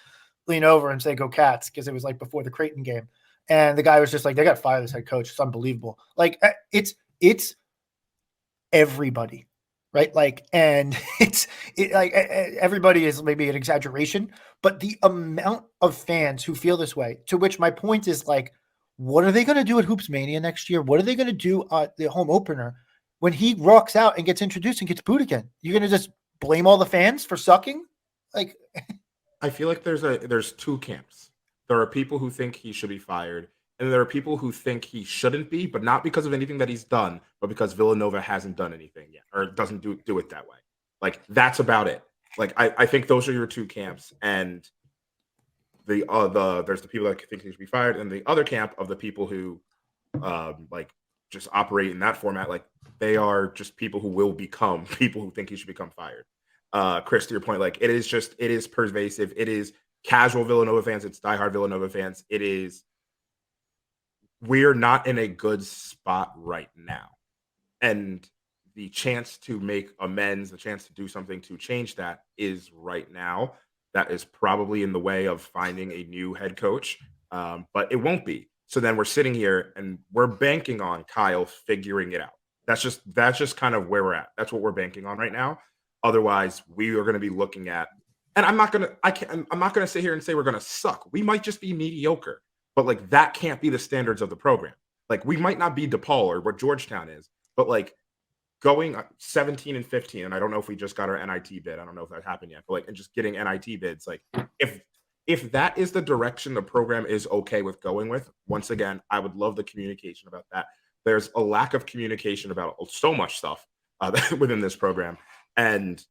C: lean over and say, "Go Cats," because it was like before the Creighton game. And the guy was just like, they got to fire this head coach. It's unbelievable. Like it's everybody, right? Like, and everybody is maybe an exaggeration, but the amount of fans who feel this way, to which my point is like, what are they going to do at Hoops Mania next year? What are they going to do at the home opener when he rocks out and gets introduced and gets booed again? You're going to just blame all the fans for sucking? Like,
A: I feel like there's two camps. There are people who think he should be fired, and there are people who think he shouldn't be, but not because of anything that he's done, but because Villanova hasn't done anything yet, or doesn't do it that way. Like, that's about it. Like, I think those are your two camps, and there's the people that think he should be fired, and the other camp of the people who like just operate in that format. Like, they are just people who will become people who think he should become fired. Chris, to your point, like it is pervasive. It is casual Villanova fans. It's diehard Villanova fans. We're not in a good spot right now. And the chance to make amends, the chance to do something to change that is right now. That is probably in the way of finding a new head coach, but it won't be. So then we're sitting here and we're banking on Kyle figuring it out. That's just kind of where we're at. That's what we're banking on right now. Otherwise, we are going to be looking at, and I'm not going to sit here and say we're going to suck. We might just be mediocre, but like that can't be the standards of the program. Like we might not be DePaul or what Georgetown is, but like going 17-15, and I don't know if we just got our NIT bid. I don't know if that happened yet, but like, and just getting NIT bids, like if that is the direction the program is okay with going with, once again, I would love the communication about that. There's a lack of communication about so much stuff within this program. And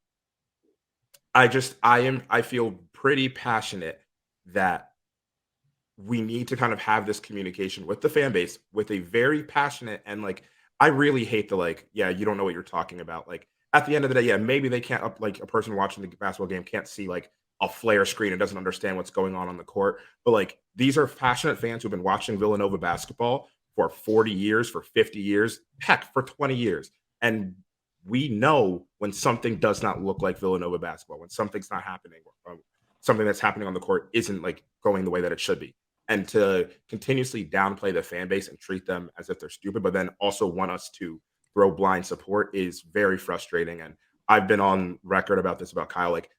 A: I feel pretty passionate that we need to kind of have this communication with the fan base with a very passionate, and like, I really hate the like, yeah, you don't know what you're talking about. Like at the end of the day, yeah, maybe they can't like a person watching the basketball game can't see like a flare screen and doesn't understand what's going on the court. But like, these are passionate fans who've been watching Villanova basketball for 40 years, for 50 years, heck, for 20 years. And we know when something does not look like Villanova basketball, when something's not happening, something that's happening on the court isn't like going the way that it should be. And to continuously downplay the fan base and treat them as if they're stupid, but then also want us to throw blind support is very frustrating. And I've been on record about this about Kyle. Like,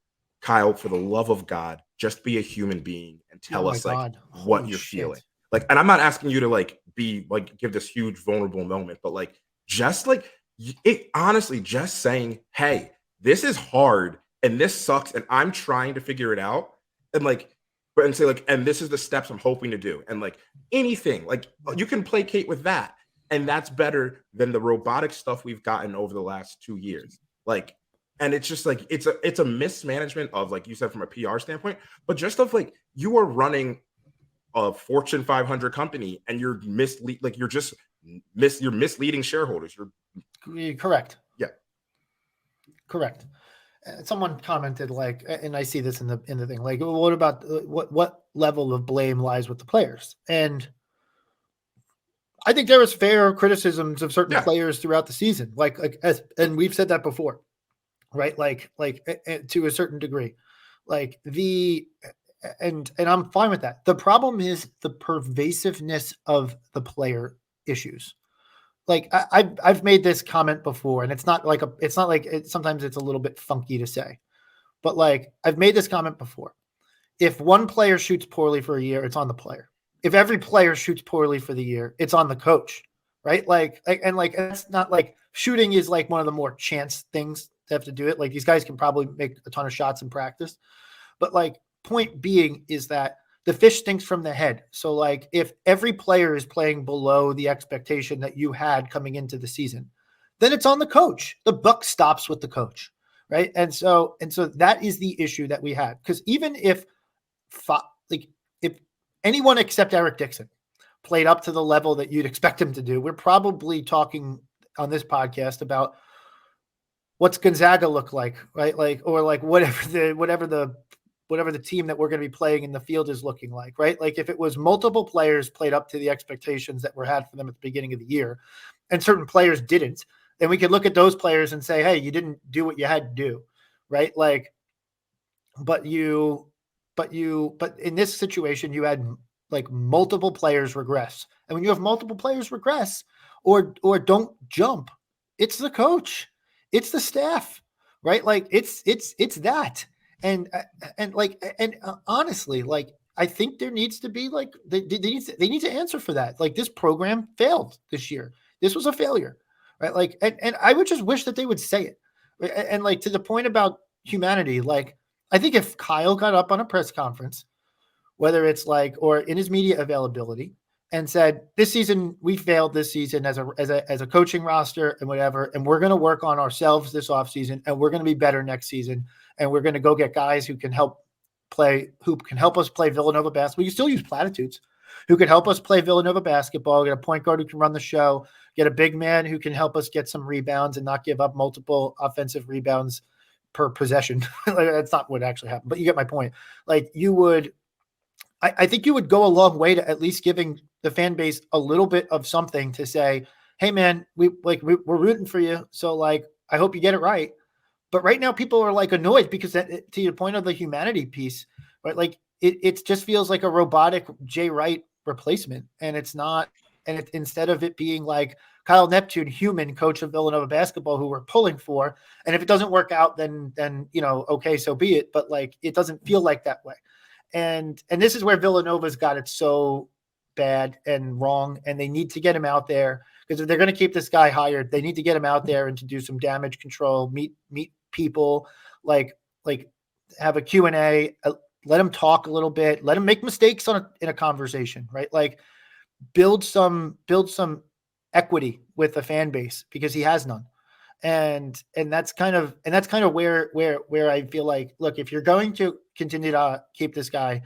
A: Kyle, for the love of God, just be a human being and tell us like what you're feeling. Like, and I'm not asking you to like be like give this huge vulnerable moment, but like just like it honestly just saying, hey, this is hard and this sucks and I'm trying to figure it out, and like, but and say like, and this is the steps I'm hoping to do, and like anything, like you can placate with that, and that's better than the robotic stuff we've gotten over the last 2 years. Like, and it's just like it's a mismanagement of, like you said, from a PR standpoint, but just of like you are running a Fortune 500 company and you're you're misleading shareholders.
C: You're correct.
A: Yeah,
C: correct. Someone commented like, and I see this in the thing, like, well, what about what level of blame lies with the players? And I think there was fair criticisms of certain players throughout the season, and we've said that before, right? Like to a certain degree, like and I'm fine with that. The problem is the pervasiveness of the player issues. Like I've made this comment before, and sometimes it's a little bit funky to say, but like I've made this comment before. If one player shoots poorly for a year, it's on the player. If every player shoots poorly for the year, it's on the coach, right? Like that's not like shooting is like one of the more chance things to have to do it. Like these guys can probably make a ton of shots in practice, but like point being is that the fish stinks from the head. So like if every player is playing below the expectation that you had coming into the season, then it's on the coach. The buck stops with the coach, right? And so that is the issue that we had. Because even if if anyone except Eric Dixon played up to the level that you'd expect him to do, we're probably talking on this podcast about what's Gonzaga look like, right? Like, or like whatever the team that we're going to be playing in the field is looking like, right? Like if it was multiple players played up to the expectations that were had for them at the beginning of the year and certain players didn't, then we could look at those players and say, hey, you didn't do what you had to do, right? Like, but in this situation, you had like multiple players regress. And when you have multiple players regress or don't jump, it's the coach, it's the staff, right? Like it's that. And honestly, like, I think there needs to be like, they need to answer for that. Like this program failed this year. This was a failure, right? Like, and I would just wish that they would say it. And like, to the point about humanity, like, I think if Kyle got up on a press conference, whether it's like, or in his media availability, and said, this season, we failed this season as a coaching roster and whatever, and we're going to work on ourselves this offseason, and we're going to be better next season, and we're going to go get guys who can help us play Villanova basketball. We can still use platitudes, who can help us play Villanova basketball, get a point guard who can run the show, get a big man who can help us get some rebounds and not give up multiple offensive rebounds per possession. Like, that's not what actually happened, but you get my point. Like I think you would go a long way to at least giving the fan base a little bit of something to say, hey man, we're rooting for you. So like, I hope you get it right. But right now people are like annoyed because that, to your point of the humanity piece, right? Like it just feels like a robotic Jay Wright replacement. And it's not, and instead of it being like Kyle Neptune, human coach of Villanova basketball, who we're pulling for. And if it doesn't work out, then, okay, so be it. But like, it doesn't feel like that way. And this is where Villanova's got it so bad and wrong, and they need to get him out there, because if they're going to keep this guy hired, they need to get him out there and to do some damage control, meet people, like have a Q&A, let him talk a little bit, let him make mistakes in a conversation, right? Like build some equity with the fan base, because he has none. And that's kind of where I feel like, look, if you're going to continue to keep this guy,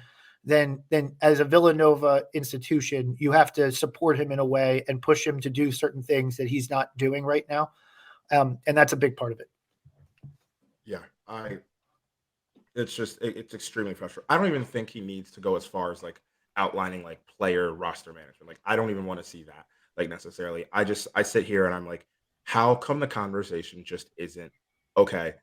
C: then as a Villanova institution, you have to support him in a way and push him to do certain things that he's not doing right now. And that's a big part of it.
A: Yeah, it's extremely frustrating. I don't even think he needs to go as far as like outlining like player roster management. Like, I don't even want to see that, like, necessarily. I sit here and I'm like, how come the conversation just isn't okay?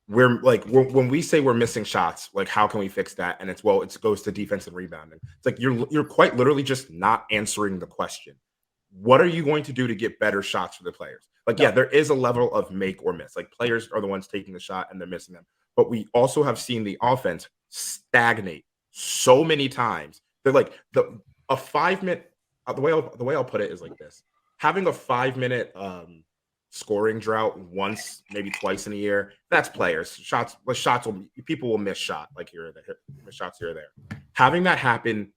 A: We're when we say we're missing shots, like, how can we fix that? And it goes to defense and rebounding. It's like you're quite literally just not answering the question. What are you going to do to get better shots for the players? Like, yeah, there is a level of make or miss. Like, players are the ones taking the shot and they're missing them. But we also have seen the offense stagnate so many times. They're like a 5 minute. The way I'll put it is like this: having a 5 minute scoring drought once, maybe twice in a year, that's players. People will miss shot like here or there, miss shots here or there. Having that happen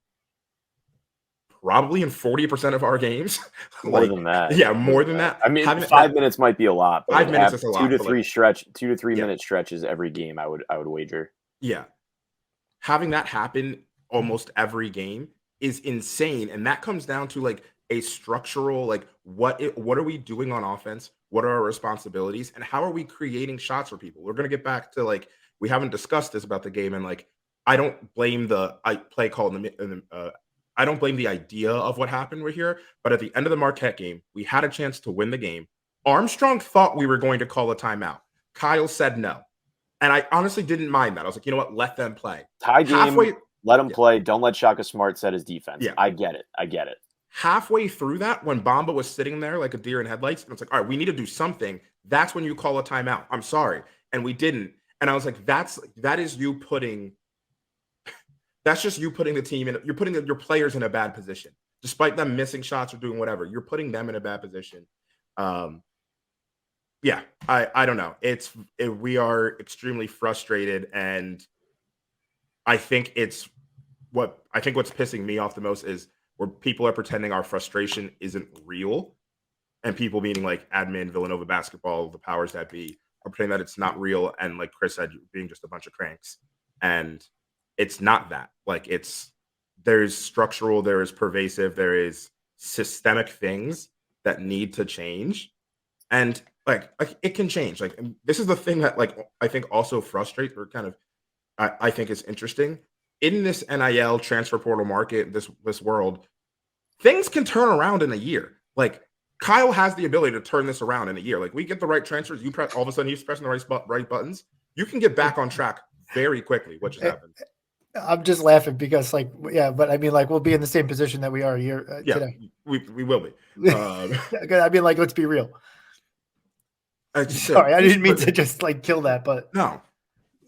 A: probably in 40% of our games.
B: More than that.
A: Yeah, more than that.
B: I mean, 5 minutes might be a lot, but
A: 5 minutes is a lot.
B: 2 to 3 minute stretches every game, I would wager.
A: Yeah. Having that happen almost every game is insane. And that comes down to like a structural, like, what are we doing on offense? What are our responsibilities? And how are we creating shots for people? We're going to get back to, like, we haven't discussed this about the game. And like, I don't blame the play call I don't blame the idea of what happened right here. But at the end of the Marquette game, we had a chance to win the game. Armstrong thought we were going to call a timeout. Kyle said no. And I honestly didn't mind that. I was like, you know what? Let them play.
B: Tie game, let them play. Don't let Shaka Smart set his defense.
A: Yeah.
B: I get it.
A: Halfway through that, when Bamba was sitting there like a deer in headlights, and it's like, all right, we need to do something. That's when you call a timeout. I'm sorry. And we didn't. And I was like, that's just you putting the team in, you're putting your players in a bad position. Despite them missing shots or doing whatever, you're putting them in a bad position. Yeah, I don't know. We are extremely frustrated, and I think what's pissing me off the most is where people are pretending our frustration isn't real. and people meaning like admin, Villanova basketball, the powers that be, are pretending that it's not real, and like Chris said, being just a bunch of cranks. And it's not that. Like there's structural, there is pervasive, there is systemic things that need to change. And like it can change. Like, and this is the thing that like I think also frustrates, or kind of I think is interesting in this NIL transfer portal market, this world. Things can turn around in a year. Like Kyle has the ability to turn this around in a year. Like we get the right transfers, you press, all of a sudden he's pressing the right buttons. You can get back on track very quickly. What just happened?
C: I'm just laughing because, like, yeah, but I mean, like, we'll be in the same position that we are a year today.
A: We will be.
C: I mean, like, let's be real.
A: Sorry,
C: I didn't mean to just like kill that, but
A: no,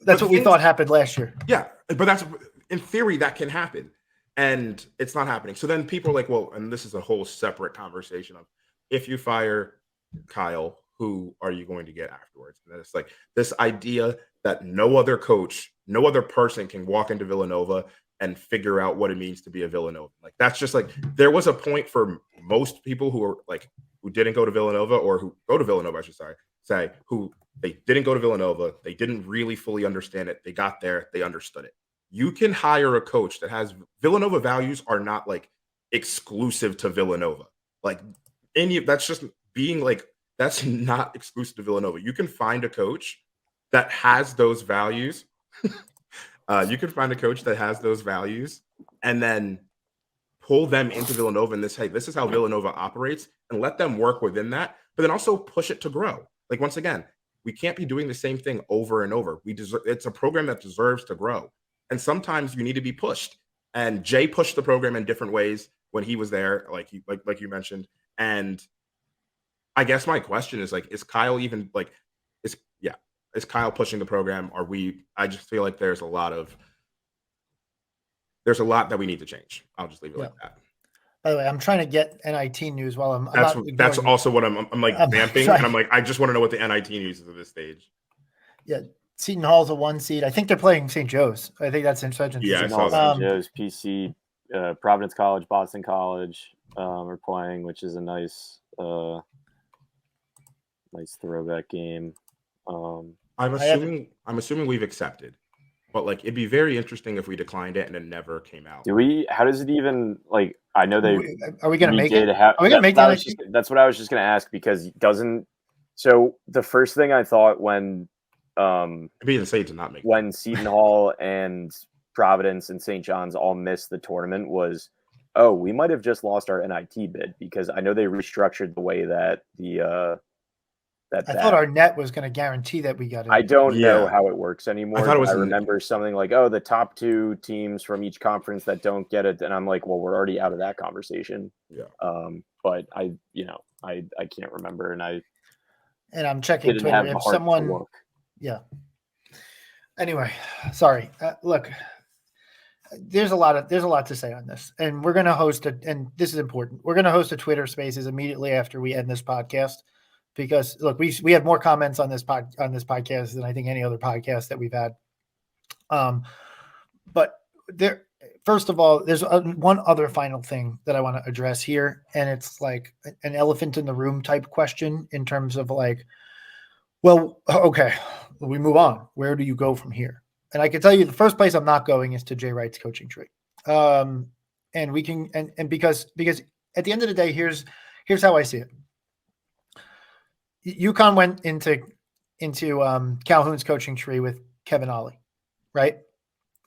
C: that's what we thought happened last year.
A: Yeah, but that's in theory that can happen, and it's not happening. So then people are like, well, and this is a whole separate conversation of if you fire Kyle, who are you going to get afterwards? And it's like this idea that no other coach, no other person can walk into Villanova and figure out what it means to be a Villanova. Like that's just like there was a point for most people who are like who didn't go to Villanova, or who go to Villanova, I should say, who they didn't go to Villanova, they didn't really fully understand it. They got there, they understood it. You can hire a coach that has Villanova values are not like exclusive to Villanova. Like that's just being like that's not exclusive to Villanova. You can find a coach that has those values. You can find a coach that has those values and then pull them into Villanova and this is how Villanova operates, and let them work within that, but then also push it to grow. Like once again, we can't be doing the same thing over and over. It's a program that deserves to grow. And sometimes you need to be pushed. And Jay pushed the program in different ways when he was there, like you mentioned. And I guess my question is like, is Kyle even like is Kyle pushing the program? I just feel like there's a lot that we need to change. I'll just leave it like that.
C: By the way, I'm trying to get NIT news while I'm
A: that's also what I'm like vamping, and I'm like, I just want to know what the NIT news is at this stage.
C: Yeah. Seton Hall's a 1 seed. I think they're playing St. Joe's. I think that's interesting.
A: Yeah,
B: Seton Hall's St. Joe's, PC, Providence College, Boston College are playing, which is a nice throwback game.
A: I'm assuming we've accepted, but like it'd be very interesting if we declined it and it never came out.
B: Do we? How does it even like? I know they.
C: Are we going to make it?
B: Are we going to make that? That's what I was just going to ask, because it doesn't. So the first thing I thought when it'd be insane to not make when Seton Hall and Providence and St. John's all missed the tournament was, oh, we might have just lost our NIT bid, because I know they restructured the way that the
C: I thought our net was going to guarantee that we got it.
B: I don't know how it works anymore. I remember something like, oh, the top 2 teams from each conference that don't get it, and I'm like, well, we're already out of that conversation.
A: Yeah.
B: But I can't remember, and
C: I'm checking Twitter if someone. Yeah. Anyway, sorry. Look, there's a lot to say on this, and we're going to host and this is important. We're going to host a Twitter Spaces immediately after we end this podcast. Because look, we have more comments on this podcast than I think any other podcast that we've had. But there, first of all, there's one other final thing that I want to address here, and it's like an elephant in the room type question in terms of like, well, okay, we move on. Where do you go from here? And I can tell you, the first place I'm not going is to Jay Wright's coaching tree. And we can, and because at the end of the day, here's how I see it. UConn went into Calhoun's coaching tree with Kevin Ollie, right?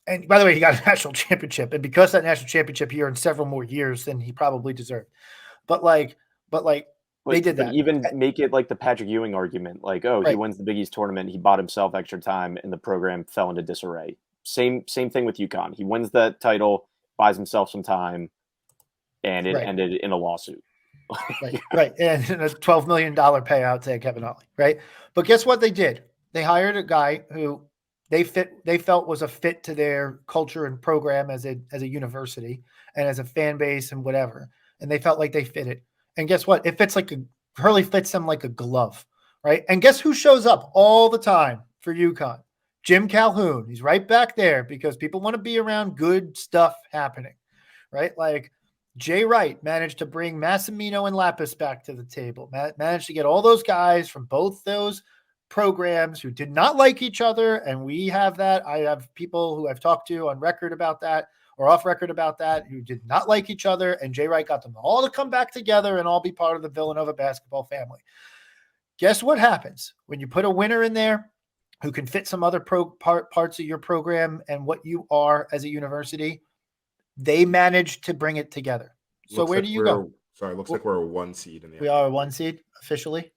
C: And by the way, he got a national championship, and because that national championship he earned several more years than he probably deserved. But they did that.
B: Even make it like the Patrick Ewing argument, like, oh, he wins the Big East tournament, he bought himself extra time, and the program fell into disarray. Same thing with UConn. He wins that title, buys himself some time, and it ended in a lawsuit.
C: right, and a $12 million payout to Kevin Ollie, right? But guess what they did? They hired a guy who they felt was a fit to their culture and program as a university and as a fan base and whatever, and they felt like they fit it. And guess what? It fits Hurley fits them like a glove, right? And guess who shows up all the time for UConn? Jim Calhoun. He's right back there because people want to be around good stuff happening, right? Like. Jay Wright managed to bring Massimino and Lapis back to the table. Managed to get all those guys from both those programs who did not like each other. And we have that. I have people who I've talked to on record about that or off record about that who did not like each other. And Jay Wright got them all to come back together and all be part of the Villanova basketball family. Guess what happens when you put a winner in there who can fit some other parts of your program and what you are as a university? They managed to bring it together. So
A: Looks
C: where
A: like
C: do you go?
A: Sorry, looks like we're a 1 seed in the
C: We
A: NBA.
C: are a 1 seed officially.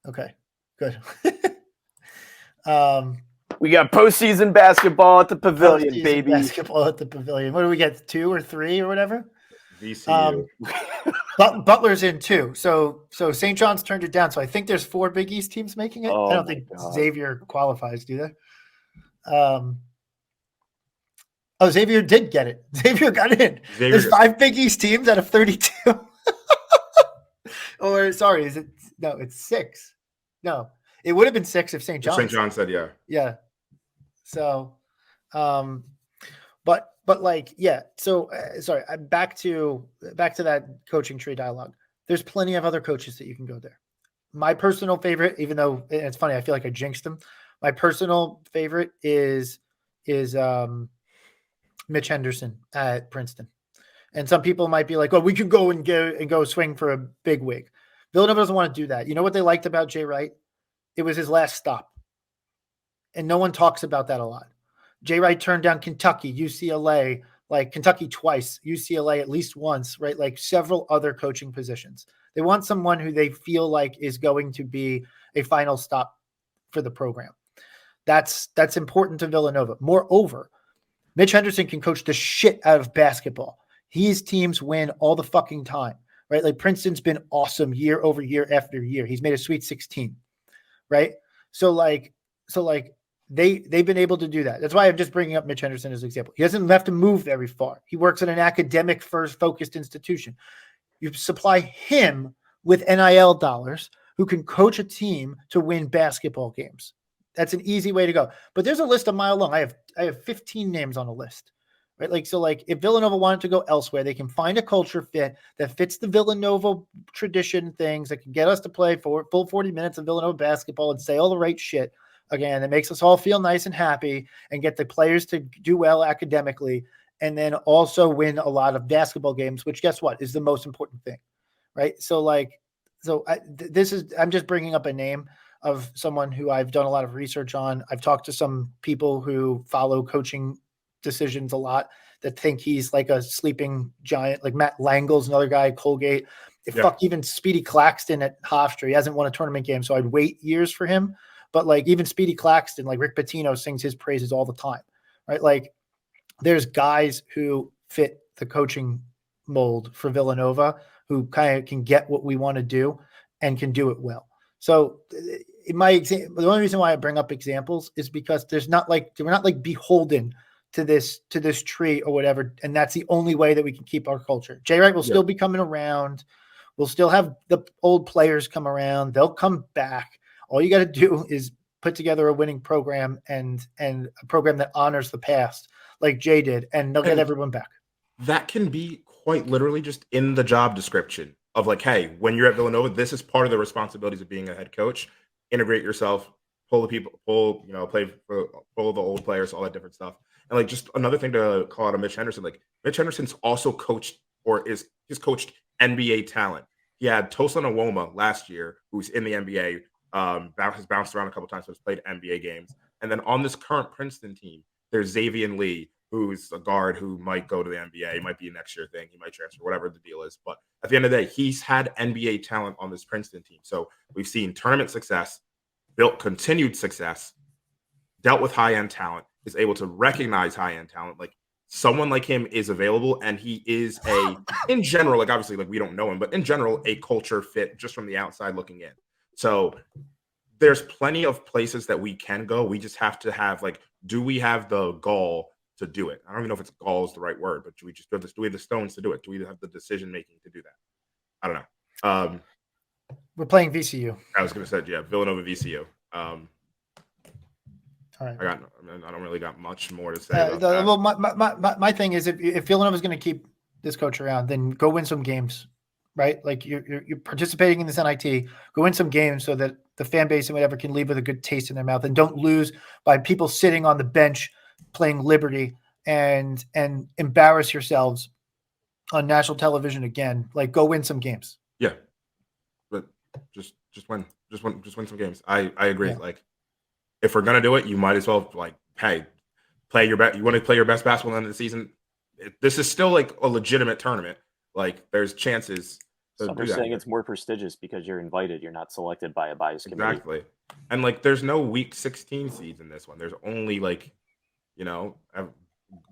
C: Okay, good.
B: We got postseason basketball at the pavilion, baby.
C: Basketball at the pavilion. What do we get? 2 or 3 or whatever?
A: VCU.
C: Butler's in 2. So St. John's turned it down. So I think there's 4 Big East teams making it.
B: Oh
C: I don't
B: my
C: think
B: God.
C: Xavier qualifies, do they? Xavier did get it. Xavier got in. There's 5 Big East teams out of 32. Or sorry, is it? No, it's 6. No, it would have been 6 if St. John's.
A: St. John said, yeah.
C: Yeah. So, but like, yeah. So sorry, I'm back to that coaching tree dialogue. There's plenty of other coaches that you can go there. My personal favorite, even though it's funny, I feel like I jinxed him. My personal favorite is Mitch Henderson at Princeton. And some people might be like, "Oh, we could go swing for a big wig." Villanova doesn't want to do that. You know what they liked about Jay Wright? It was his last stop. And no one talks about that a lot. Jay Wright turned down Kentucky, UCLA, like Kentucky twice, UCLA at least once, right? Like several other coaching positions. They want someone who they feel like is going to be a final stop for the program. That's important to Villanova. Moreover, Mitch Henderson can coach the shit out of basketball. His teams win all the fucking time, right? Like Princeton's been awesome year over year after year. He's made a Sweet 16, right? So they've been able to do that. That's why I'm just bringing up Mitch Henderson as an example. He doesn't have to move very far. He works at an academic first focused institution. You supply him with NIL dollars who can coach a team to win basketball games. That's an easy way to go. But there's a list a mile long. I have 15 names on a list, right? Like if Villanova wanted to go elsewhere, they can find a culture fit that fits the Villanova tradition things that can get us to play for full 40 minutes of Villanova basketball and say all the right shit. Again, that makes us all feel nice and happy and get the players to do well academically and then also win a lot of basketball games, which guess what is the most important thing, right? I'm just bringing up a name of someone who I've done a lot of research on. I've talked to some people who follow coaching decisions a lot that think he's like a sleeping giant, like Matt Langle's another guy, Colgate. Fuck, even Speedy Claxton at Hofstra. He hasn't won a tournament game, so I'd wait years for him. But like even Speedy Claxton, like Rick Pitino sings his praises all the time, right? Like there's guys who fit the coaching mold for Villanova who kind of can get what we want to do and can do it well. So in my example, the only reason why I bring up examples is because we're not like beholden to this tree or whatever. And that's the only way that we can keep our culture. Jay Wright will still be coming around. We'll still have the old players come around. They'll come back. All you got to do is put together a winning program and a program that honors the past like Jay did, and they'll get everyone back.
A: That can be quite literally just in the job description of like, hey, when you're at Villanova, this is part of the responsibilities of being a head coach. Integrate yourself, pull the old players, all that different stuff. And like just another thing to call out on Mitch Henderson, like Mitch Henderson's also coached he's coached NBA talent. He had Tosin Awoma last year, who's in the NBA, has bounced around a couple times, but has played NBA games. And then on this current Princeton team, there's Xavier Lee, who's a guard who might go to the NBA. It might be a next year thing. He might transfer, whatever the deal is. But at the end of the day, he's had NBA talent on this Princeton team. So we've seen tournament success, built continued success, dealt with high-end talent, is able to recognize high-end talent. Like someone like him is available, and he is in general, like obviously like we don't know him, but in general, a culture fit just from the outside looking in. So there's plenty of places that we can go. We just have to have do we have the gall to do it? I don't even know if it's gall is the right word, but do we have the stones to do it? Do we have the decision making to do that? I don't know.
C: We're playing VCU.
A: I was going to say, yeah, Villanova VCU.
C: All right.
A: I don't really got much more to say about that.
C: Well, my thing is if Villanova is going to keep this coach around, then go win some games, right? Like you're participating in this NIT, go win some games so that the fan base and whatever can leave with a good taste in their mouth, and don't lose by people sitting on the bench playing Liberty and embarrass yourselves on national television again. Like, go win some games.
A: Yeah, but just win some games. I agree.
C: Yeah.
A: Like, if we're gonna do it, you might as well, like, hey, play your best. You want to play your best basketball at the end of the season. This is still like a legitimate tournament. Like, there's chances.
B: Some are saying it's more prestigious because you're invited. You're not selected by a biased committee.
A: Exactly. And like, there's no week 16 seeds in this one. There's only like,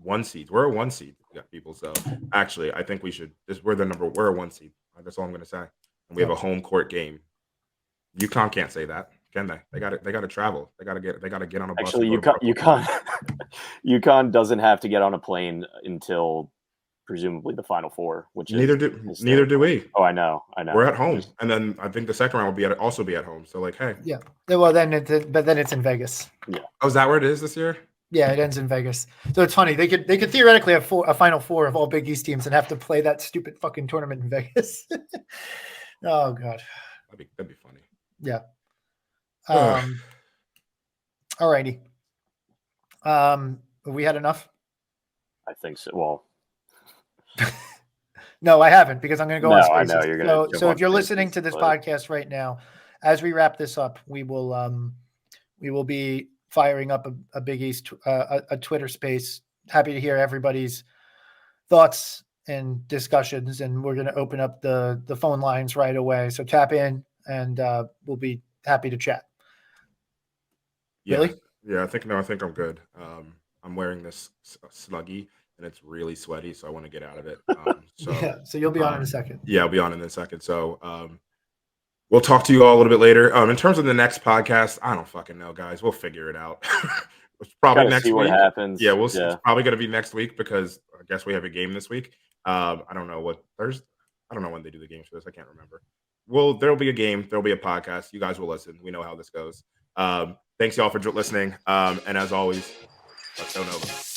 A: one seed. We're a 1 seed. We got people. So actually, I think we're a 1 seed. That's all I'm gonna say. And we have a home court game. UConn can't say that, can they? They got to travel. They got to get on a bus.
B: Actually, UConn doesn't have to get on a plane until presumably the Final Four, which
A: neither do we.
B: Oh, I know.
A: We're at home, and then I think the second round will also be at home. So like, hey,
C: yeah. Well, then it's in Vegas.
B: Yeah.
A: Oh, is that where it is this year?
C: Yeah, it ends in Vegas. So it's funny. They could theoretically have a Final Four of all Big East teams and have to play that stupid fucking tournament in Vegas. Oh God.
A: That'd be funny.
C: Yeah. All righty. We had enough?
B: I think so. Well,
C: no, I haven't, because I'm going to go on Spaces.
B: I know you're going to.
C: So if you're listening to this podcast right now, as we wrap this up, we will be firing up a Big East a Twitter space. Happy to hear everybody's thoughts and discussions, and we're going to open up the phone lines right away. So tap in, and we'll be happy to chat.
A: Yeah.
C: Really?
A: Yeah, I think I'm good. I'm wearing this Snuggie, and it's really sweaty, so I want to get out of it.
C: So you'll be on in a second.
A: Yeah, I'll be on in a second. So we'll talk to you all a little bit later. In terms of the next podcast, I don't fucking know, guys. We'll figure it out. It's probably next week.
B: What happens.
A: Yeah, we'll see. It's probably going to be next week, because I guess we have a game this week. I don't know what Thursday. I don't know when they do the games for this. I can't remember. Well, there'll be a game. There'll be a podcast. You guys will listen. We know how this goes. Thanks y'all for listening. And as always, let's go Nova.